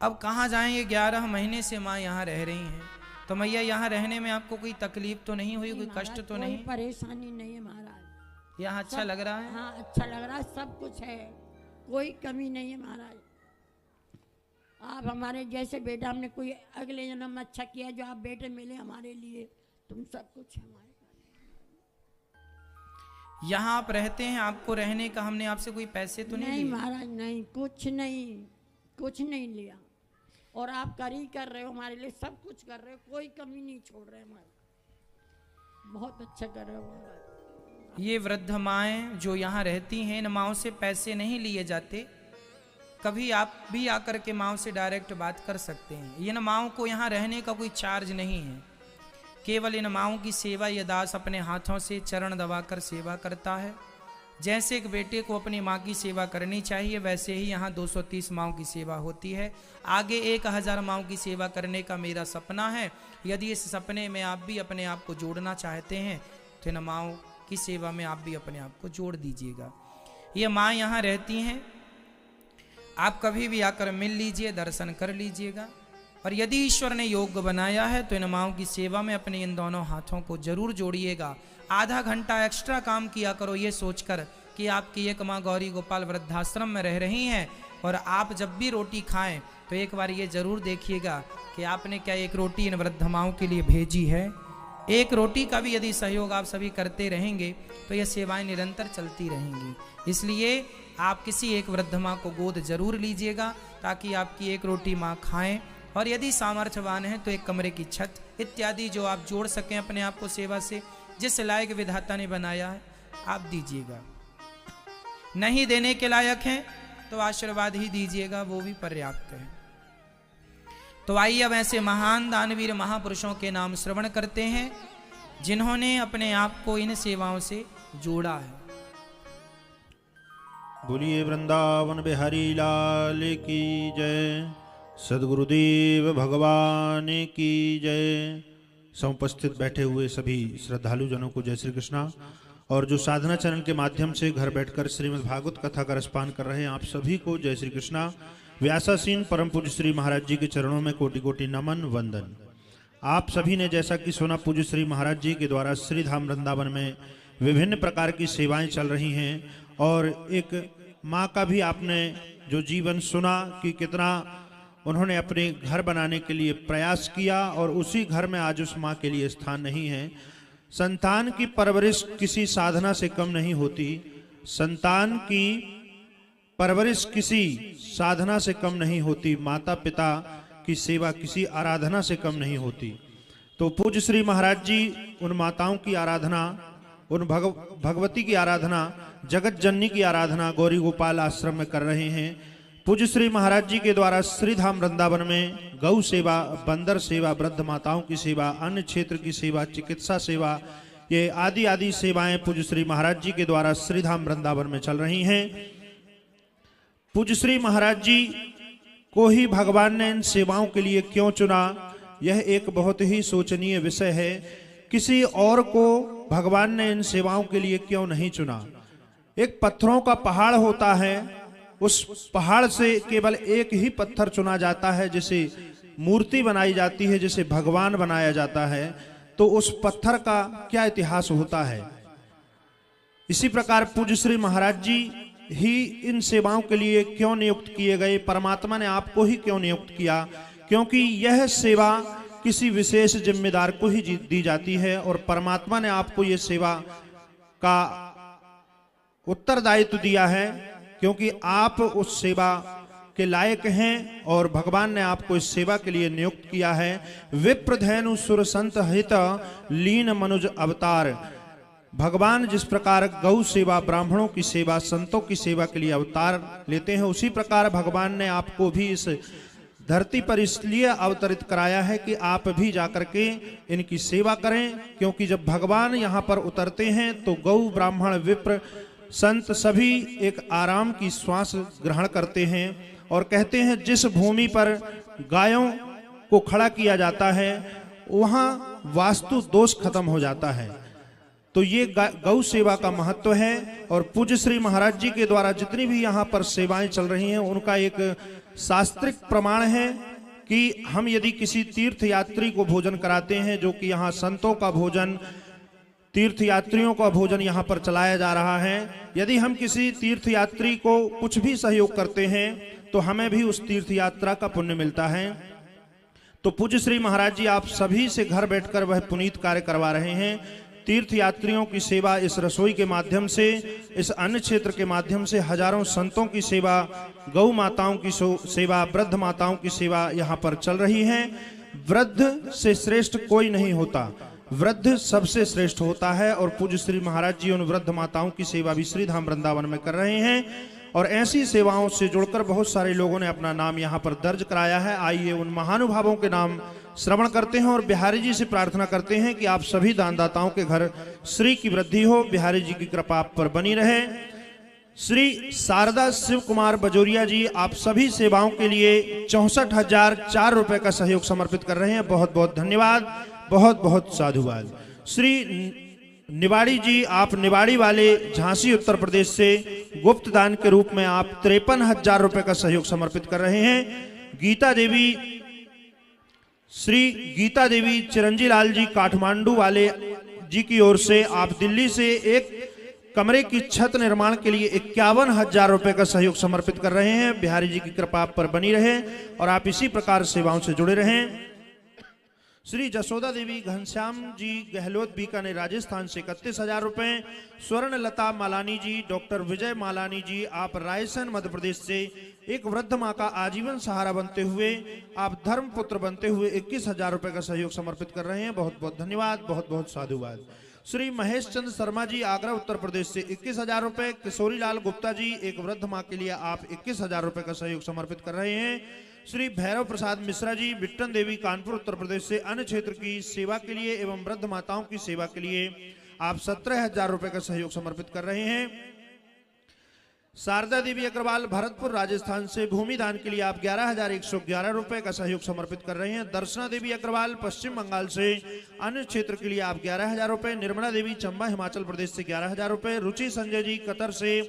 अब कहाँ जाएं? ये 11 महीने से माँ यहाँ रह रही हैं। तो मैया यहाँ रहने में आपको कोई तकलीफ तो नहीं हुई, कोई कष्ट तो नहीं? कोई परेशानी नहीं है महाराज। यहाँ अच्छा लग रहा है? हाँ, अच्छा लग रहा है, सब कुछ है, कोई कमी नहीं है महाराज। आप हमारे जैसे बेटा, हमने कोई अगले जन्म में अच्छा किया जो आप बेटे मिले हमारे लिए, तुम सब कुछ हमारे। यहाँ आप रहते हैं, आपको रहने का हमने आपसे कोई पैसे तो नहीं लिए? महाराज नहीं, कुछ नहीं लिया। और आप कर रहे हो हमारे लिए, सब कुछ कर रहे हो, कोई कमी नहीं छोड़ रहे हमारे। बहुत अच्छा कर रहे हो महाराज। ये वृद्ध माएँ जो यहाँ रहती हैं, इन माँओं से पैसे नहीं लिए जाते। कभी आप भी आकर के माँओं से डायरेक्ट बात कर सकते हैं। इन माँओं को यहाँ रहने का कोई चार्ज नहीं है। केवल इन माँओं की सेवा ये दास अपने हाथों से चरण दबाकर सेवा करता है। जैसे एक बेटे को अपनी माँ की सेवा करनी चाहिए, वैसे ही यहाँ 230 माँओं की सेवा होती है। आगे 1000 माँओं की सेवा करने का मेरा सपना है। यदि इस सपने में आप भी अपने आप को जोड़ना चाहते हैं तो इन माँओं की सेवा में आप भी अपने आप को जोड़ दीजिएगा। ये माँ यहाँ रहती हैं, आप कभी भी आकर मिल लीजिए, दर्शन कर लीजिएगा। और यदि ईश्वर ने योग्य बनाया है तो इन माँओं की सेवा में अपने इन दोनों हाथों को जरूर जोड़िएगा। आधा घंटा एक्स्ट्रा काम किया करो, ये सोचकर कि आपकी एक माँ गौरी गोपाल वृद्धाश्रम में रह रही हैं। और आप जब भी रोटी खाएं तो एक बार ये जरूर देखिएगा कि आपने क्या एक रोटी इन वृद्ध माँओं के लिए भेजी है। एक रोटी का भी यदि सहयोग आप सभी करते रहेंगे तो ये सेवाएं निरंतर चलती रहेंगी। इसलिए आप किसी एक वृद्ध माँ को गोद जरूर लीजिएगा ताकि आपकी एक रोटी माँ खाएं। और यदि सामर्थ्यवान है तो एक कमरे की छत इत्यादि जो आप जोड़ सकें अपने आप को सेवा से, जिस लायक विधाता ने बनाया है आप दीजिएगा। नहीं देने के लायक हैं तो आशीर्वाद ही दीजिएगा, वो भी पर्याप्त है। तो आइए अब ऐसे महान दानवीर महापुरुषों के नाम श्रवण करते हैं जिन्होंने अपने आप को इन सेवाओं से जोड़ा है। बोलिए वृंदावन बिहारी लाल की जय, सदगुरुदेव भगवान की जय। समुपस्थित बैठे हुए सभी श्रद्धालु जनों को जय श्री कृष्णा। और जो साधना चैनल के माध्यम से घर बैठकर श्रीमद् भागवत कथा का रसपान कर रहे हैं, आप सभी को जय श्री कृष्णा। व्यासासीन परम पूज्य श्री महाराज जी के चरणों में कोटि कोटि नमन वंदन। आप सभी ने जैसा कि सुना, पूज्य श्री महाराज जी के द्वारा श्री धाम वृंदावन में विभिन्न प्रकार की सेवाएं चल रही हैं। और एक माँ का भी आपने जो जीवन सुना कि कितना उन्होंने अपने घर बनाने के लिए प्रयास किया और उसी घर में आज उस माँ के लिए स्थान नहीं है। संतान की परवरिश किसी साधना से कम नहीं होती, संतान की परवरिश किसी साधना से कम नहीं होती, माता पिता की सेवा किसी आराधना से कम नहीं होती। तो पूज्य श्री महाराज जी उन माताओं की आराधना, उन भगवती की आराधना, जगत जननी की आराधना गौरी गोपाल आश्रम में कर रहे हैं। पूज्य श्री महाराज जी के द्वारा श्री धाम वृंदावन में गौ सेवा, बंदर सेवा, वृद्ध माताओं की सेवा, अन्य क्षेत्र की सेवा, चिकित्सा सेवा, ये आदि आदि सेवाएं पूज्य श्री महाराज जी के द्वारा श्री धाम वृंदावन में चल रही हैं। पूज्य श्री महाराज जी को ही भगवान ने इन सेवाओं के लिए क्यों चुना, यह एक बहुत ही सोचनीय विषय है। किसी और को भगवान ने इन सेवाओं के लिए क्यों नहीं चुना। एक पत्थरों का पहाड़ होता है, उस पहाड़ से केवल एक ही पत्थर चुना जाता है, जिसे मूर्ति बनाई जाती है, जिसे भगवान बनाया जाता है। तो उस पत्थर का क्या इतिहास होता है। इसी प्रकार पूज्य श्री महाराज जी ही इन सेवाओं के लिए क्यों नियुक्त किए गए, परमात्मा ने आपको ही क्यों नियुक्त किया, क्योंकि यह सेवा किसी विशेष जिम्मेदार को ही दी जाती है और परमात्मा ने आपको यह सेवा का उत्तरदायित्व दिया है, क्योंकि आप उस सेवा के लायक हैं और भगवान ने आपको इस सेवा के लिए नियुक्त किया है। विप्रधेनु सुर संत हित लीन मनुज अवतार। भगवान जिस प्रकार गौ सेवा, ब्राह्मणों की सेवा, संतों की सेवा के लिए अवतार लेते हैं, उसी प्रकार भगवान ने आपको भी इस धरती पर इसलिए अवतरित कराया है कि आप भी जाकर के इनकी सेवा करें। क्योंकि जब भगवान यहाँ पर उतरते हैं तो गौ, ब्राह्मण, विप्र, संत सभी एक आराम की श्वास ग्रहण करते हैं और कहते हैं जिस भूमि पर गायों को खड़ा किया जाता है वहां वास्तु दोष खत्म हो जाता है। तो ये गौ सेवा का महत्व है। और पूज्य श्री महाराज जी के द्वारा जितनी भी यहाँ पर सेवाएं चल रही हैं उनका एक शास्त्रिक प्रमाण है कि हम यदि किसी तीर्थ यात्री को भोजन कराते हैं, जो कि यहाँ संतों का भोजन, तीर्थ यात्रियों का भोजन यहाँ पर चलाया जा रहा है, यदि हम किसी तीर्थ यात्री को कुछ भी सहयोग करते हैं तो हमें भी उस तीर्थ यात्रा का पुण्य मिलता है। तो पूज्य श्री महाराज जी आप सभी से घर बैठकर वह पुनीत कार्य करवा रहे हैं। तीर्थ यात्रियों की सेवा इस रसोई के माध्यम से, इस अन्न क्षेत्र के माध्यम से हजारों संतों की सेवा, गौ माताओं की सेवा, वृद्ध माताओं की सेवा यहाँ पर चल रही है। वृद्ध से श्रेष्ठ कोई नहीं होता, वृद्ध सबसे श्रेष्ठ होता है। और पूज्य श्री महाराज जी उन वृद्ध माताओं की सेवा भी श्री धाम वृंदावन में कर रहे हैं। और ऐसी सेवाओं से जुड़कर बहुत सारे लोगों ने अपना नाम यहाँ पर दर्ज कराया है। आइए उन महानुभावों के नाम श्रवण करते हैं और बिहारी जी से प्रार्थना करते हैं कि आप सभी दानदाताओं के घर श्री की वृद्धि हो, बिहारी जी की कृपा आप पर बनी रहे। श्री शारदा शिव कुमार बजोरिया जी आप सभी सेवाओं के लिए 64,004 रुपए का सहयोग समर्पित कर रहे हैं। बहुत बहुत धन्यवाद, बहुत बहुत साधुवाद। श्री निवाड़ी जी आप निवाड़ी वाले झांसी उत्तर प्रदेश से गुप्त दान के रूप में आप 53,000 रुपए का सहयोग समर्पित कर रहे हैं। गीता देवी, श्री गीता देवी चिरंजी लाल जी काठमांडू वाले जी की ओर से आप दिल्ली से एक कमरे की छत निर्माण के लिए 51,000 रुपए का सहयोग समर्पित कर रहे हैं। बिहारी जी की कृपा आप पर बनी रहे और आप इसी प्रकार सेवाओं से जुड़े रहें। श्री जसोदा देवी घनश्याम जी गहलोत बीकानेर राजस्थान से 31,000 रुपए। स्वर्ण लता मालानी जी, डॉक्टर विजय मालानी जी आप रायसेन मध्य प्रदेश से एक वृद्ध माँ का आजीवन सहारा बनते हुए, आप धर्म पुत्र बनते हुए 21,000 रुपए का सहयोग समर्पित कर रहे हैं। बहुत बहुत धन्यवाद, बहुत बहुत साधुवाद। श्री महेश चंद्र शर्मा जी आगरा उत्तर प्रदेश से 21,000 रुपए। किशोरी लाल गुप्ता जी एक वृद्ध माँ के लिए आप 21,000 रुपए का सहयोग समर्पित कर रहे हैं। श्री भैरव प्रसाद मिश्रा जी बिट्टन देवी कानपुर उत्तर प्रदेश से अन्य क्षेत्र की सेवा के लिए एवं वृद्ध माताओं की सेवा के लिए आप 17,000 रुपए का सहयोग समर्पित कर रहे हैं। शारदा देवी अग्रवाल भरतपुर राजस्थान से भूमि दान के लिए आप 11,111 रुपए का सहयोग समर्पित कर रहे हैं। दर्शना देवी अग्रवाल पश्चिम बंगाल से अन्य क्षेत्र के लिए आप 11,000 रुपए। निर्मला देवी चंबा हिमाचल प्रदेश से 11,000 रुपए। रुचि संजय जी कतर से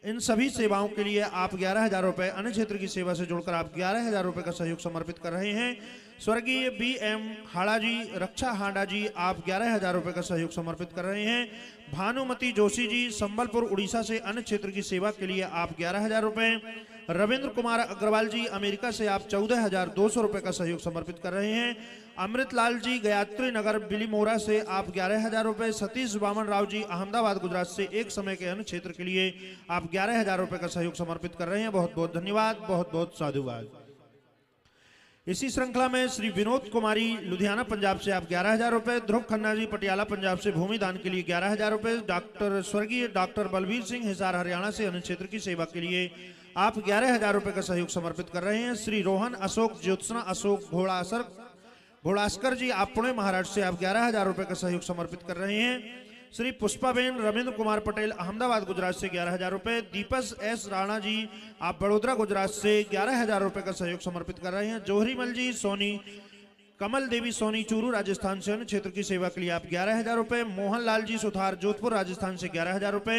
इन सभी सेवाओं के लिए आप 11,000 रुपए, अन्य क्षेत्र की सेवा से जुड़कर आप 11,000 रुपए का सहयोग समर्पित कर रहे हैं। स्वर्गीय BM हाड़ा जी, रक्षा हाड़ा जी आप 11,000 रुपए का सहयोग समर्पित कर रहे हैं। भानुमति जोशी जी संबलपुर उड़ीसा से अन्य क्षेत्र की सेवा के लिए आप 11,000 रुपए। रविंद्र कुमार अग्रवाल जी अमेरिका से आप 14,200 रुपए का सहयोग समर्पित कर रहे हैं। अमृतलाल जी गायत्री नगर बिलीमोरा से आप 11,000 रुपए। सतीश वामन राव जी अहमदाबाद गुजरात से एक समय के अन्य क्षेत्र के लिए आप 11,000 रुपए का सहयोग समर्पित कर रहे हैं। बहुत बहुत धन्यवाद, बहुत बहुत साधुवाद। इसी श्रृंखला में श्री विनोद कुमारी लुधियाना पंजाब से आप 11,000 रुपए। ध्रुव खन्ना जी पटियाला पंजाब से भूमि दान के लिए 11,000 रुपए। स्वर्गीय डॉक्टर बलबीर सिंह हिसार हरियाणा से अन्य क्षेत्र की सेवा के लिए आप 11,000 रुपए का सहयोग समर्पित कर रहे हैं। श्री रोहन अशोक ज्योत्सना अशोक घोड़ासकर जी आप पुणे महाराष्ट्र से आप 11,000 रुपए का सहयोग समर्पित कर रहे हैं। श्री पुष्पाबेन रविंद्र कुमार पटेल अहमदाबाद गुजरात से 11,000 रुपए। दीपक S राणा जी आप बड़ोदरा गुजरात से 11,000 रुपए का सहयोग समर्पित कर रहे हैं। जोहरीमल जी सोनी, कमल देवी सोनी चूरू राजस्थान से अन्य क्षेत्र की सेवा के लिए आप 11,000 रुपए। मोहनलाल जी सुथार जोधपुर राजस्थान से 11,000 रुपए।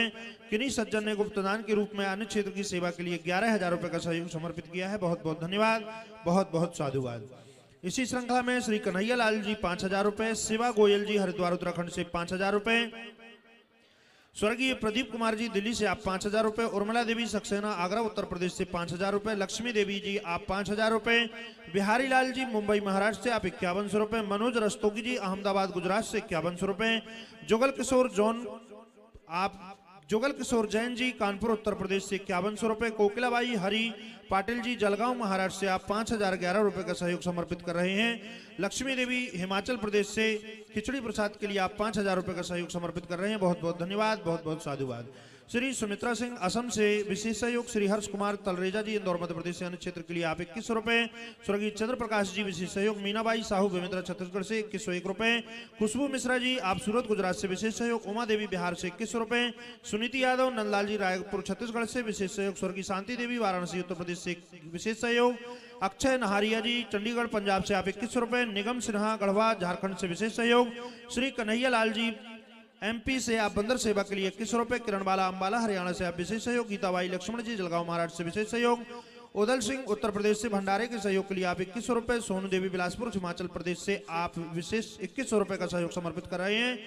किन्हीं सज्जन ने गुप्तदान के रूप में अन्य क्षेत्र की सेवा के लिए 11,000 रुपए का सहयोग समर्पित किया है। बहुत बहुत धन्यवाद, बहुत बहुत साधुवाद। इसी श्रृंखला में श्री कन्हैया लाल जी 5,000 रुपए। शिवा गोयल जी हरिद्वार उत्तराखंड से 5,000 रुपए। स्वर्गीय प्रदीप कुमार जी दिल्ली से आप 5,000 रुपए। उर्मिला देवी सक्सेना आगरा उत्तर प्रदेश से 5,000 रुपए। लक्ष्मी देवी जी आप 5,000 रुपए। बिहारी लाल जी मुंबई महाराष्ट्र से आप 5100 रुपए। मनोज रस्तोगी जी अहमदाबाद गुजरात से 5100 रुपए। जुगल किशोर जॉन आप जुगल किशोर जैन जी कानपुर उत्तर प्रदेश से 5100 रुपए। कोकिलाबाई हरि पाटिल जी जलगांव महाराष्ट्र से आप 5011 रुपए का सहयोग समर्पित कर रहे हैं। लक्ष्मी देवी हिमाचल प्रदेश से खिचड़ी प्रसाद के लिए आप 5000 रुपए का सहयोग समर्पित कर रहे हैं। बहुत बहुत धन्यवाद, बहुत बहुत साधुवाद। श्री सुमित्रा सिंह असम से विशेष सहयोग। श्री हर्ष कुमार तलरेजा जी इंदौर मध्य प्रदेश से अन्य क्षेत्र के लिए आप 2100 रुपए। स्वर्गीय चंद्र प्रकाश जी विशेष सहयोग। मीनाबाई साहू बेमेंद्रा छत्तीसगढ़ से 2101 रुपए। खुशबू मिश्रा जी आप सूरत गुजरात से विशेष सहयोग। उमा देवी बिहार से 2100 रुपए। सुनीति यादव नंदलाल जी रायपुर छत्तीसगढ़ से विशेष सहयोग। स्वर्गीय शांति देवी वाराणसी उत्तर प्रदेश से विशेष सहयोग। अक्षय नहारिया जी चंडीगढ़ पंजाब से आप 2100 रुपए। निगम सिन्हा गढ़वा झारखंड से विशेष सहयोग। श्री कन्हैया लाल जी एमपी से आप बंदर सेवा के लिए 2100 रुपए। किरण बाला अंबाला हरियाणा से आप विशेष सहयोग। गीताबाई लक्ष्मण जी जलगांव महाराष्ट्र से विशेष सहयोग। उदल सिंह उत्तर प्रदेश से भंडारे के सहयोग के लिए आप 2100 रुपए। सोनू देवी बिलासपुर हिमाचल प्रदेश से आप विशेष 2100 रुपए का सहयोग समर्पित कर रहे हैं।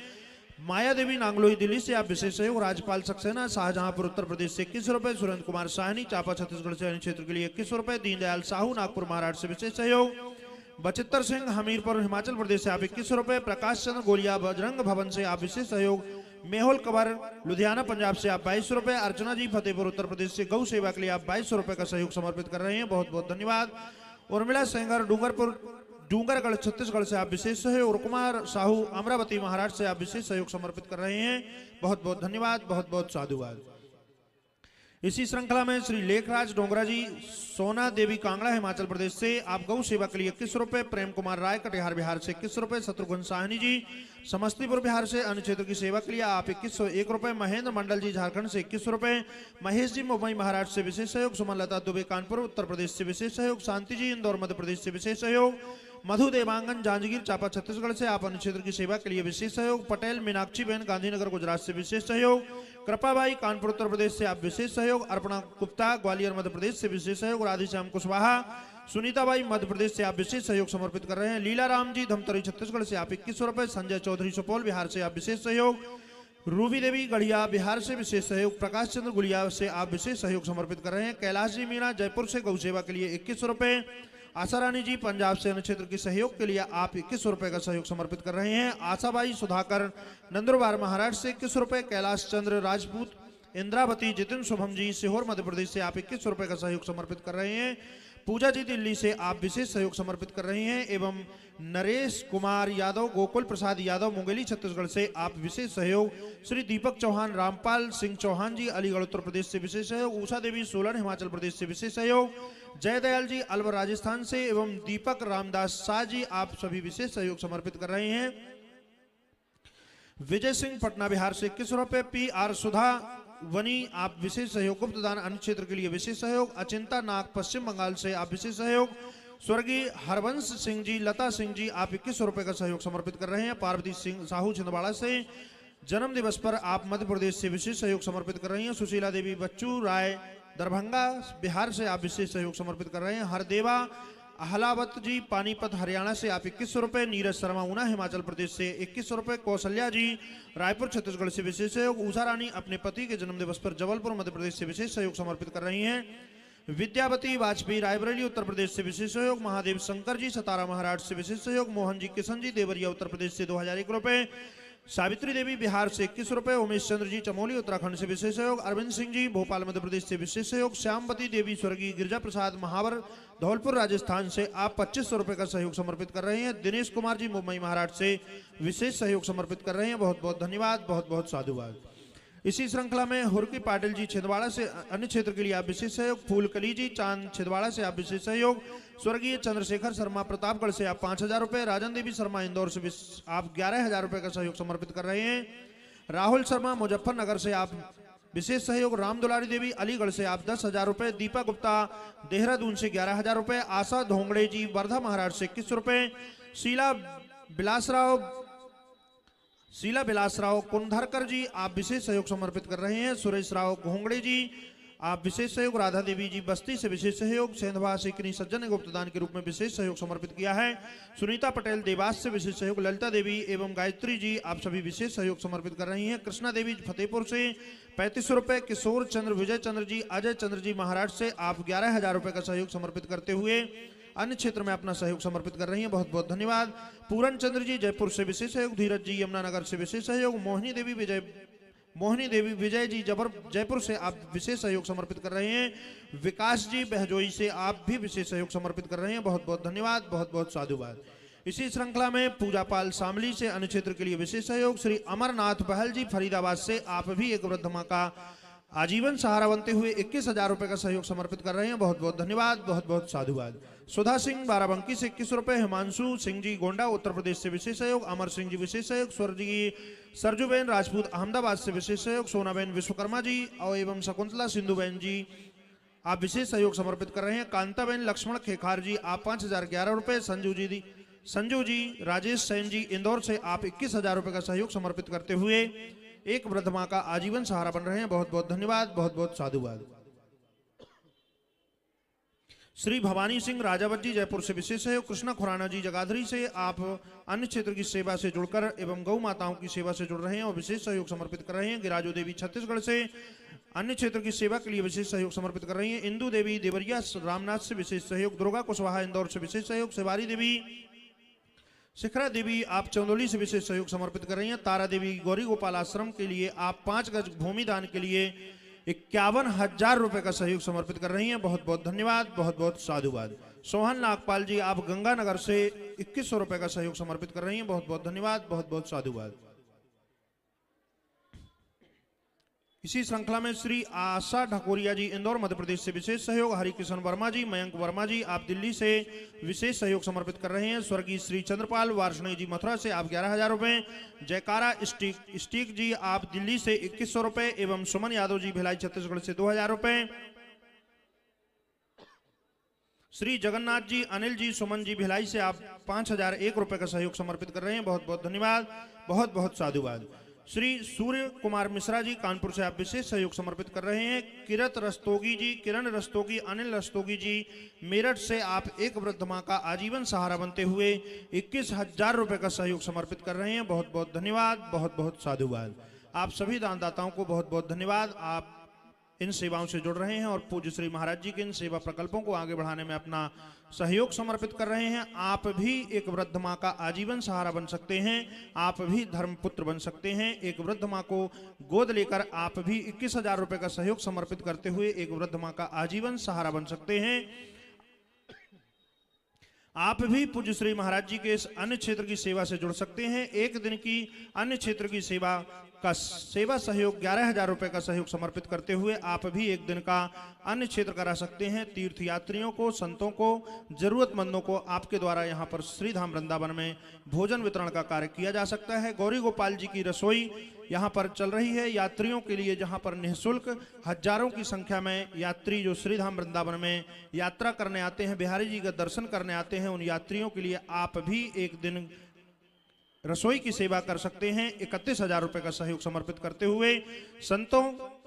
माया देवी नांगलोई दिल्ली से आप विशेष सहयोग। राजपाल सक्सेना शाहजहांपुर उत्तर प्रदेश से 2100 रुपए। सुरेंद्र कुमार साहनी चापा छत्तीसगढ़ से अन्य क्षेत्र के लिए 2100 रुपए। दीनदयाल साहू नागपुर महाराष्ट्र से विशेष सहयोग। बचित्तर सिंह हमीरपुर हिमाचल प्रदेश से आप 2100 रुपए। प्रकाश चंद्र गोलिया बजरंग भवन से आप विशेष सहयोग। मेहुल कबर लुधियाना पंजाब से आप 2200 रुपए। अर्चना जी फतेहपुर उत्तर प्रदेश से गौ सेवा के लिए आप 2200 रुपए का सहयोग समर्पित कर रहे हैं। बहुत बहुत धन्यवाद। उर्मिला सेंगर डूंगरगढ़ छत्तीसगढ़ से आप विशेष सहयोग। कुमार साहू अमरावती महाराष्ट्र से आप विशेष सहयोग समर्पित कर रहे हैं। बहुत बहुत धन्यवाद, बहुत बहुत साधुवाद। इसी श्रृंखला में श्री लेखराज डोंगरा जी सोना देवी कांगड़ा हिमाचल प्रदेश से आप गौ सेवा के लिए 2100 रुपए। प्रेम कुमार राय कटिहार बिहार से 2100 रुपए। शत्रुघ्न साहनी जी समस्तीपुर बिहार से अन्य क्षेत्र की सेवा के लिए आप 2101 रुपए। महेंद्र मंडल जी झारखंड से 2100 रुपए। महेश जी मुंबई महाराष्ट्र से विशेष सहयोग। सुमन लता दुबे कानपुर उत्तर प्रदेश से विशेष सहयोग। शांति जी इंदौर मध्य प्रदेश से विशेष सहयोग। मधु देवांगन जांजगीर चांपा छत्तीसगढ़ से आप अन्य क्षेत्र की सेवा के लिए विशेष सहयोग। पटेल मीनाक्षी बहन गांधीनगर गुजरात से विशेष सहयोग। कृपाबाई कानपुर उत्तर प्रदेश से आप विशेष सहयोग। अर्पणा गुप्ता ग्वालियर मध्य प्रदेश से विशेष सहयोग। राधेश्याम कुशवाहा सुनीताबाई मध्य प्रदेश से आप विशेष सहयोग समर्पित कर रहे हैं। लीला राम जी धमतरी छत्तीसगढ़ से आप 2100 रुपए। संजय चौधरी सुपौल बिहार से आप विशेष सहयोग। रूबी देवी गढ़िया बिहार से विशेष सहयोग। प्रकाश चंद्र गुलिया से आप विशेष सहयोग समर्पित कर रहे हैं। कैलाश जी मीणा जयपुर से गौ सेवा के लिए 2100 रुपए। आशा रानी जी पंजाब से अन्य क्षेत्र के सहयोग के लिए आप 2100 रुपए का सहयोग समर्पित कर रहे हैं। आशाबाई सुधाकर नंदुरबार महाराष्ट्र से 2100 रुपए। कैलाश चंद्र राजपूत इंद्रावती जितिन शुभम जी सीहोर मध्य प्रदेश से आप 2100 रुपए का सहयोग समर्पित कर रहे हैं। पूजा जी दिल्ली से आप विशेष सहयोग समर्पित कर रहे हैं। एवं नरेश कुमार यादव गोकुल प्रसाद यादव मुंगेली छत्तीसगढ़ से आप विशेष सहयोग। श्री दीपक चौहान रामपाल सिंह चौहान जी अलीगढ़ उत्तर प्रदेश से विशेष सहयोग। उषा देवी सोलन हिमाचल प्रदेश से विशेष सहयोग। जयदयाल जी अलवर राजस्थान से एवं दीपक रामदास शाह जी आप सभी विशेष सहयोग समर्पित कर रहे हैं। विजय सिंह पटना बिहार से 2100 रुपए। PR सुधा वनी आप विशेष सहयोग। गुप्त दान अन्य क्षेत्र के लिए विशेष सहयोग। अचिंता नाग पश्चिम बंगाल से आप विशेष सहयोग। स्वर्गीय हरवंश सिंह जी लता सिंह जी आप 2100 रुपए का सहयोग समर्पित कर रहे हैं। पार्वती सिंह साहू छिंदवाड़ा से जन्म दिवस पर आप मध्य प्रदेश से विशेष सहयोग समर्पित कर रही हैं। सुशीला देवी बच्चू राय दरभंगा बिहार से आप विशेष सहयोग समर्पित कर रहे हैं। हरदेवा अहलावत जी पानीपत हरियाणा से आप 2100 रुपए। नीरज शर्मा ऊना हिमाचल प्रदेश से 2100 रुपए। कौशल्या जी रायपुर छत्तीसगढ़ से विशेष सहयोग। उषा रानी अपने पति के जन्म दिवस पर जबलपुर मध्य प्रदेश से विशेष सहयोग समर्पित कर रही हैं। विद्यावती वाजपेयी रायबरेली उत्तर प्रदेश से विशेष सहयोग। महादेव शंकर जी सतारा महाराष्ट्र से विशेष सहयोग। मोहन जी किशन जी देवरिया उत्तर प्रदेश से 2001 रुपए। सावित्री देवी बिहार से 2100 रुपए। उमेश चंद्र जी चमोली उत्तराखंड से विशेष सहयोग। अरविंद सिंह जी भोपाल मध्य प्रदेश से विशेष सहयोग। श्यामवती देवी स्वर्गीय गिरजा प्रसाद महावर धौलपुर राजस्थान से आप 2500 रुपए का सहयोग समर्पित कर रहे हैं। दिनेश कुमार जी मुंबई महाराष्ट्र से विशेष सहयोग समर्पित कर रहे हैं। बहुत बहुत धन्यवाद, बहुत बहुत साधुवाद। इसी श्रृंखला में हुरकी पाटिल जी छिंदवाड़ा से अन्य क्षेत्र के लिए आप विशेष सहयोग। फूलकली जी चांद छिंदवाड़ा से आप विशेष सहयोग। स्वर्गीय चंद्रशेखर शर्मा प्रतापगढ़ से आप 5000 रुपए। राजन देवी शर्मा इंदौर से आप 11000 रुपए का सहयोग समर्पित कर रहे हैं। राहुल शर्मा मुजफ्फरनगर से आप विशेष सहयोग। राम दुलारी देवी अलीगढ़ से आप 10,000 रुपए। दीपा गुप्ता देहरादून से 11,000 रुपए। आशा धोंगड़े जी वर्धा महाराष्ट्र से 2100 रुपए। शीला बिलासराव कुंधरकर जी आप विशेष सहयोग समर्पित कर रहे हैं। सुरेश राव घोंगड़े जी आप विशेष सहयोग। राधा देवी जी बस्ती से विशेष सहयोग। सेंधवा सिकनी सज्जन ने गुप्तदान के रूप में विशेष सहयोग समर्पित किया है। सुनीता पटेल देवास से विशेष सहयोग। ललिता देवी एवं गायत्री जी आप सभी विशेष सहयोग समर्पित कर रही हैं। कृष्णा देवी फतेहपुर से 3500 रुपए। किशोर चंद्र विजय चंद्र जी अजय चंद्र जी महाराष्ट्र से आप 11000 रुपए का सहयोग समर्पित करते हुए अन्य क्षेत्र में अपना सहयोग समर्पित कर रही हैं। बहुत बहुत धन्यवाद। पूरन चंद्र जी जयपुर से विशेष सहयोग। धीरज जी यमुनानगर से विशेष सहयोग। मोहिनी देवी मोहिनी देवी विजय जी जयपुर से आप विशेष सहयोग समर्पित कर रहे हैं। विकास जी बहजोई से आप भी विशेष सहयोग समर्पित कर रहे हैं, बहुत बहुत धन्यवाद, बहुत बहुत साधुवाद। इसी श्रृंखला में पूजा पाल शामली से अन्य क्षेत्र के लिए विशेष सहयोग। श्री अमरनाथ बहल जी फरीदाबाद से आप भी एक वृद्ध मां का आजीवन सहारा बनते हुए 21,000 रुपए का सहयोग समर्पित कर रहे हैं, बहुत बहुत धन्यवाद, बहुत बहुत साधुवाद। सुधा सिंह बाराबंकी से 21 रुपए। हिमांशु सिंह जी गोंडा उत्तर प्रदेश से विशेष सहयोग। अमर सिंह जी विशेष सहयोग। स्वर्गीय सरजूबेन राजपूत अहमदाबाद से विशेष सहयोग। सोनाबेन विश्वकर्मा जी और एवं शकुंतला सिंधुबेन जी आप विशेष सहयोग समर्पित कर रहे हैं। कांताबेन लक्ष्मण खेखार जी आप 5,011 रुपए। संजू जी राजेश सैन जी इंदौर से आप 21,000 रुपए का सहयोग समर्पित करते हुए एक वृद्ध मां का आजीवन सहारा बन रहे हैं, बहुत बहुत धन्यवाद, बहुत बहुत साधुवाद। श्री भवानी सिंह राजावत जी जयपुर से विशेष सहयोग। कृष्णा खुराना जी जगाधरी से आप अन्य क्षेत्र की सेवा से जुड़कर एवं गौ माताओं की सेवा से जुड़ रहे हैं और विशेष सहयोग समर्पित कर रहे हैं। गिराजो देवी छत्तीसगढ़ से अन्य क्षेत्र की सेवा के लिए विशेष सहयोग समर्पित कर रही हैं। इंदू देवी देवरिया रामनाथ से विशेष सहयोग। दुर्गा कुशवाहा इंदौर से विशेष सहयोग। शिवारी देवी शिखरा देवी आप चंदौली से विशेष सहयोग समर्पित कर रही हैं। तारा देवी गौरी गोपाल आश्रम के लिए आप 5 गज भूमि दान के लिए 51,000 रुपए का सहयोग समर्पित कर रही हैं, बहुत बहुत धन्यवाद, बहुत बहुत साधुवाद। सोहन नागपाल जी आप गंगानगर से 2100 रुपए का सहयोग समर्पित कर रही हैं, बहुत बहुत धन्यवाद, बहुत बहुत साधुवाद। इसी श्रृंखला में श्री आशा ढकोरिया जी इंदौर मध्य प्रदेश से विशेष सहयोग। हरिकिशन वर्मा जी मयंक वर्मा जी आप दिल्ली से विशेष सहयोग समर्पित कर रहे हैं। स्वर्गीय श्री चंद्रपाल वार्ष्णेय जी मथुरा से आप 11,000 रुपए। जयकारा स्टीक जी आप दिल्ली से 2100 रुपए एवं सुमन यादव जी भिलाई छत्तीसगढ़ से 2,000 रुपए। श्री जगन्नाथ जी अनिल जी सुमन जी भिलाई से आप 5,001 रुपए का सहयोग समर्पित कर रहे हैं, बहुत बहुत धन्यवाद, बहुत बहुत साधुवाद। श्री सूर्य कुमार मिश्रा जी कानपुर से आप विशेष सहयोग समर्पित कर रहे हैं। किरण रस्तोगी अनिल रस्तोगी जी मेरठ से आप एक वृद्ध मां का आजीवन सहारा बनते हुए 21,000 रुपए का सहयोग समर्पित कर रहे हैं, बहुत बहुत धन्यवाद, बहुत बहुत साधुवाद। आप सभी दानदाताओं को बहुत बहुत धन्यवाद। आप इन सेवाओं से जुड़ रहे हैं और पूज्य श्री महाराज जी के इन सेवा प्रकल्पों को आगे बढ़ाने में अपना सहयोग समर्पित कर रहे हैं। आप भी एक वृद्ध मां का आजीवन सहारा बन सकते हैं, आप भी धर्मपुत्र बन सकते हैं। एक वृद्ध मां को गोद लेकर आप भी 21,000 रुपए का सहयोग समर्पित करते हुए एक वृद्ध मां का आजीवन सहारा बन सकते हैं। आप भी पूज्य श्री महाराज जी के इस अन्य क्षेत्र की सेवा से जुड़ सकते हैं। एक दिन की अन्य क्षेत्र की सेवा का सेवा सहयोग 11,000 रुपए का सहयोग समर्पित करते हुए आप भी एक दिन का अन्य क्षेत्र करा सकते हैं। तीर्थ यात्रियों को, संतों को, जरूरतमंदों को आपके द्वारा यहाँ पर श्रीधाम वृंदावन में भोजन वितरण का कार्य किया जा सकता है। गौरी गोपाल जी की रसोई यहाँ पर चल रही है यात्रियों के लिए, जहाँ पर निःशुल्क हजारों की संख्या में यात्री जो श्रीधाम वृंदावन में यात्रा करने आते हैं, बिहारी जी का दर्शन करने आते हैं, उन यात्रियों के लिए आप भी एक दिन रसोई की सेवा कर सकते हैं। 31,000 रुपए का सहयोग समर्पित करते हुए संतों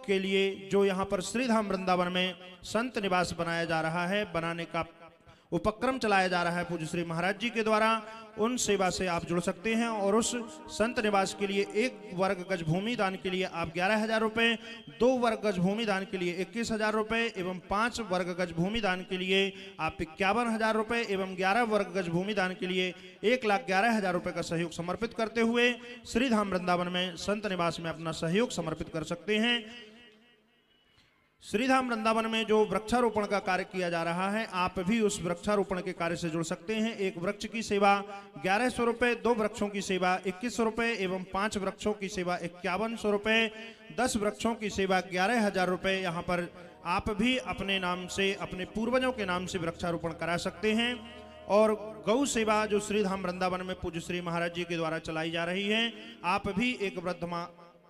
के लिए जो यहाँ पर श्रीधाम वृंदावन में संत निवास बनाया जा रहा है, बनाने का उपक्रम चलाया जा रहा है पूज्य श्री महाराज जी के द्वारा, उन सेवा से आप जुड़ सकते हैं। और उस संत निवास के लिए 1 वर्ग गज भूमि दान के लिए आप 11,000 रुपए, 2 वर्ग गज भूमि दान के लिए 21,000 रुपए एवं 5 वर्ग गज भूमि दान के लिए आप 51,000 रुपए एवं 11 वर्ग गज भूमि दान के लिए 1,11,000 रुपए का सहयोग समर्पित करते हुए श्रीधाम वृंदावन में संत निवास में अपना सहयोग समर्पित कर सकते हैं। श्रीधाम वृंदावन में जो वृक्षारोपण का कार्य किया जा रहा है, आप भी उस वृक्षारोपण के कार्य से जुड़ सकते हैं। 1 वृक्ष की सेवा 1100 रुपए, 2 वृक्षों की सेवा 2100 रुपए एवं 5 वृक्षों की सेवा 5100 रुपए, 10 वृक्षों की सेवा 11,000 रुपए। यहाँ पर आप भी अपने नाम से, अपने पूर्वजों के नाम से वृक्षारोपण करा सकते हैं। और गौ सेवा जो श्रीधाम वृंदावन में पूज्य श्री महाराज जी के द्वारा चलाई जा रही है, आप भी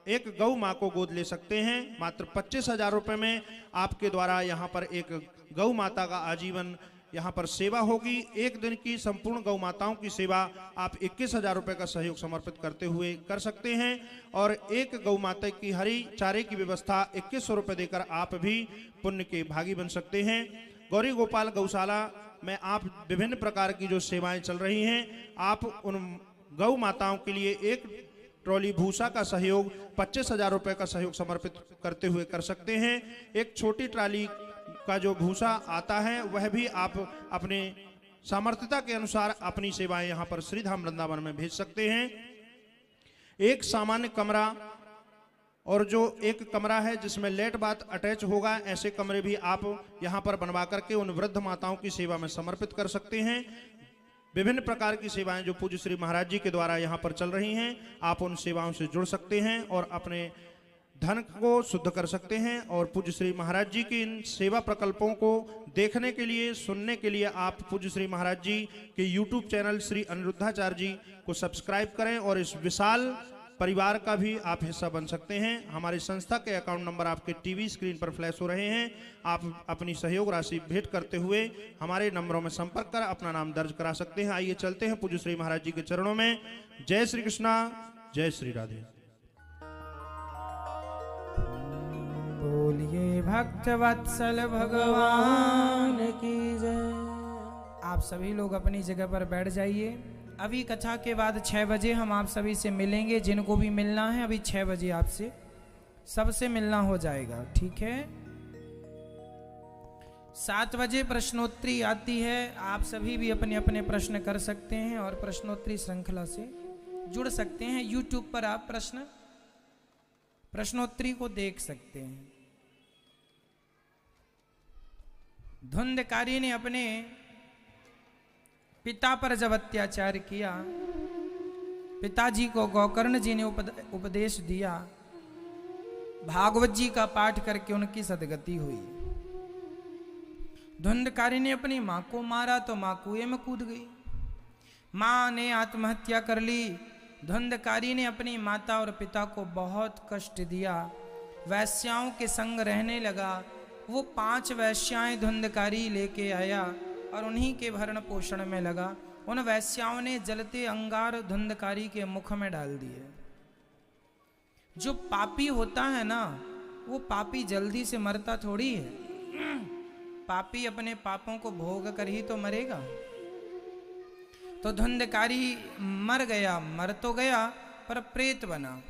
एक गौ माँ को गोद ले सकते हैं। मात्र 25,000 रुपए में आपके द्वारा यहाँ पर एक गौ माता का आजीवन यहाँ पर सेवा होगी। एक दिन की संपूर्ण गौ माताओं की सेवा आप 21,000 रुपए का सहयोग समर्पित करते हुए कर सकते हैं। और एक गौ माता की हरी चारे की व्यवस्था 2100 रुपए देकर आप भी पुण्य के भागी बन सकते हैं। गौरी गोपाल गौशाला में आप विभिन्न प्रकार की जो सेवाएं चल रही हैं, आप उन गौ माताओं के लिए 1 ट्रॉली भूसा का सहयोग 25,000 रुपए का सहयोग समर्पित करते हुए कर सकते हैं। एक छोटी ट्राली का जो भूसा आता है वह भी आप अपने सामर्थ्यता के अनुसार अपनी सेवाएं यहाँ पर श्रीधाम वृंदावन में भेज सकते हैं। एक सामान्य कमरा और जो एक कमरा है जिसमें लेट बाथ अटैच होगा, ऐसे कमरे भी आप यहाँ पर बनवा करके उन वृद्ध माताओं की सेवा में समर्पित कर सकते हैं। विभिन्न प्रकार की सेवाएं जो पूज्य श्री महाराज जी के द्वारा यहाँ पर चल रही हैं, आप उन सेवाओं से जुड़ सकते हैं और अपने धन को शुद्ध कर सकते हैं। और पूज्य श्री महाराज जी की इन सेवा प्रकल्पों को देखने के लिए, सुनने के लिए आप पूज्य श्री महाराज जी के YouTube चैनल श्री अनिरुद्धाचार्य जी को सब्सक्राइब करें और इस विशाल परिवार का भी आप हिस्सा बन सकते हैं। हमारी संस्था के अकाउंट नंबर आपके टीवी स्क्रीन पर फ्लैश हो रहे हैं। आप अपनी सहयोग राशि भेंट करते हुए हमारे नंबरों में संपर्क कर अपना नाम दर्ज करा सकते हैं। आइए चलते हैं पूज्य श्री महाराज जी के चरणों में। जय श्री कृष्णा, जय श्री राधे। बोलिए भक्त वत्सल भगवान की जय। आप सभी लोग अपनी जगह पर बैठ जाइए। अभी कथा के बाद 6 बजे हम आप सभी से मिलेंगे। जिनको भी मिलना है अभी 6 बजे आपसे सबसे मिलना हो जाएगा, ठीक है। 7 बजे प्रश्नोत्तरी आती है। आप सभी भी अपने अपने प्रश्न कर सकते हैं और प्रश्नोत्तरी श्रृंखला से जुड़ सकते हैं। YouTube पर आप प्रश्नोत्तरी को देख सकते हैं। धुंधकारी ने अपने पिता पर जब अत्याचार किया, पिताजी को गोकर्ण जी ने उपदेश दिया, भागवत जी का पाठ करके उनकी सदगति हुई। धुंधकारी ने अपनी मां को मारा तो मां कुएं में कूद गई, मां ने आत्महत्या कर ली। धुंधकारी ने अपनी माता और पिता को बहुत कष्ट दिया, वैश्याओं के संग रहने लगा। वो 5 वैश्याएं धुंधकारी लेके आया और उन्हीं के भरण पोषण में लगा। उन वैश्याओं ने जलते अंगार धुंधकारी के मुख में डाल दिए। जो पापी होता है ना, वो पापी जल्दी से मरता थोड़ी है। पापी अपने पापों को भोग कर ही तो मरेगा। तो धुंधकारी मर गया, मर तो गया पर प्रेत बना।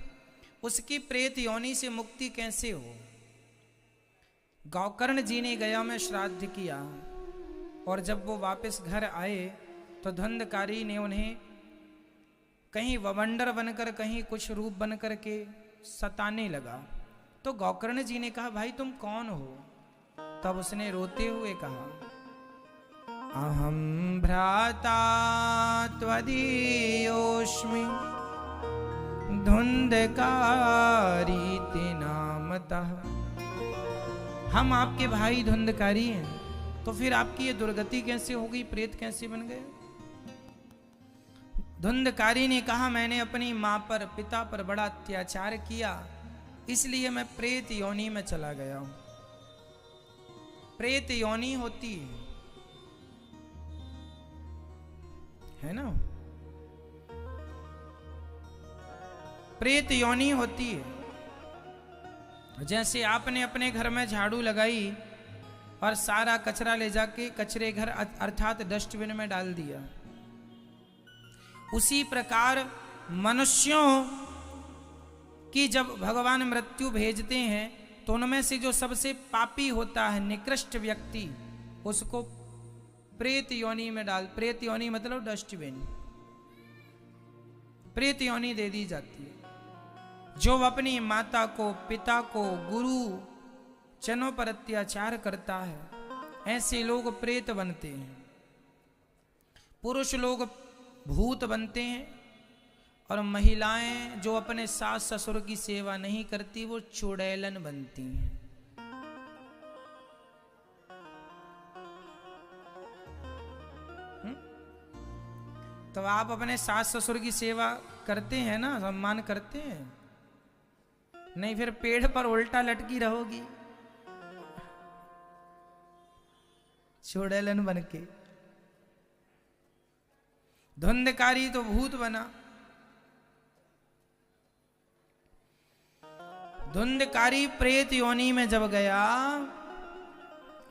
उसकी प्रेत योनि से मुक्ति कैसे हो? गोकर्ण जी ने गया में श्राद्ध किया और जब वो वापस घर आए तो धुंधकारी ने उन्हें कहीं ववंडर बनकर, कहीं कुछ रूप बनकर के सताने लगा। तो गोकर्ण जी ने कहा, भाई तुम कौन हो? तब उसने रोते हुए कहा, अहम भ्राता त्वदीयोऽस्मि धुंधकारी नामतः। हम आपके भाई धुंधकारी हैं। तो फिर आपकी ये दुर्गति कैसे हो गई? प्रेत कैसे बन गए? धुंधकारी ने कहा, मैंने अपनी मां पर, पिता पर बड़ा अत्याचार किया, इसलिए मैं प्रेत योनि में चला गया हूं। प्रेत योनि होती है ना, प्रेत योनि होती है। जैसे आपने अपने घर में झाड़ू लगाई और सारा कचरा ले जाके कचरे घर अर्थात डस्टबिन में डाल दिया, उसी प्रकार मनुष्यों की जब भगवान मृत्यु भेजते हैं तो उनमें से जो सबसे पापी होता है, निकृष्ट व्यक्ति, उसको प्रेत योनि में डाल, प्रेत योनि मतलब डस्टबिन, प्रेत योनि दे दी जाती है। जो अपनी माता को, पिता को, गुरु जनों पर अत्याचार करता है, ऐसे लोग प्रेत बनते हैं। पुरुष लोग भूत बनते हैं और महिलाएं जो अपने सास ससुर की सेवा नहीं करती वो चुड़ैलन बनती हैं। तो आप अपने सास ससुर की सेवा करते हैं ना, सम्मान करते हैं? नहीं, फिर पेड़ पर उल्टा लटकी रहोगी चुड़ैलन बन के। धुंधकारी तो भूत बना। धुंधकारी प्रेत योनि में जब गया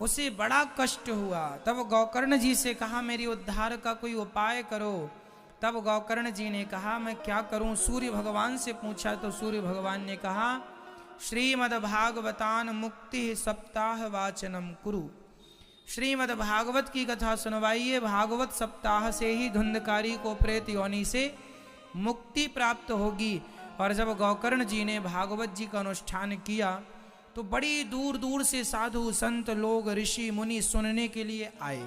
उसे बड़ा कष्ट हुआ। तब गोकर्ण जी से कहा, मेरी उद्धार का कोई उपाय करो। तब गोकर्ण जी ने कहा, मैं क्या करूं? सूर्य भगवान से पूछा तो सूर्य भगवान ने कहा, श्रीमद् भागवतान मुक्ति सप्ताह वाचनम कुरु। श्रीमद् भागवत की कथा सुनवाइए, भागवत सप्ताह से ही धुंधकारी को प्रेत योनि से मुक्ति प्राप्त होगी। और जब गौकर्ण जी ने भागवत जी का अनुष्ठान किया तो बड़ी दूर दूर से साधु संत लोग ऋषि मुनि सुनने के लिए आए।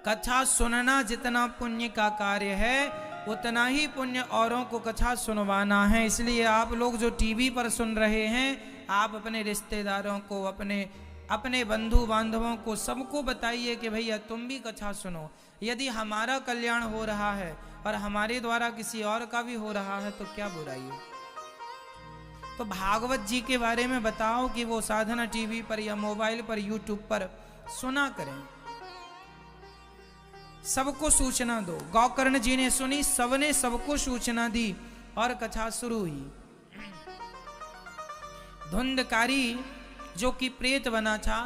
कथा सुनना जितना पुण्य का कार्य है उतना ही पुण्य औरों को कथा सुनवाना है। इसलिए आप लोग जो टीवी पर सुन रहे हैं, आप अपने रिश्तेदारों को, अपने बंधु बांधवों को, सबको बताइए कि भैया तुम भी कथा सुनो। यदि हमारा कल्याण हो रहा है और हमारे द्वारा किसी और का भी हो रहा है तो क्या बुराई है। तो भागवत जी के बारे में बताओ कि वो साधना टीवी पर या मोबाइल पर, यूट्यूब पर सुना करें, सबको सूचना दो। गौकर्ण जी ने सुनी, सबने सबको सूचना दी और कथा शुरू हुई। धुंधकारी जो कि प्रेत बना था,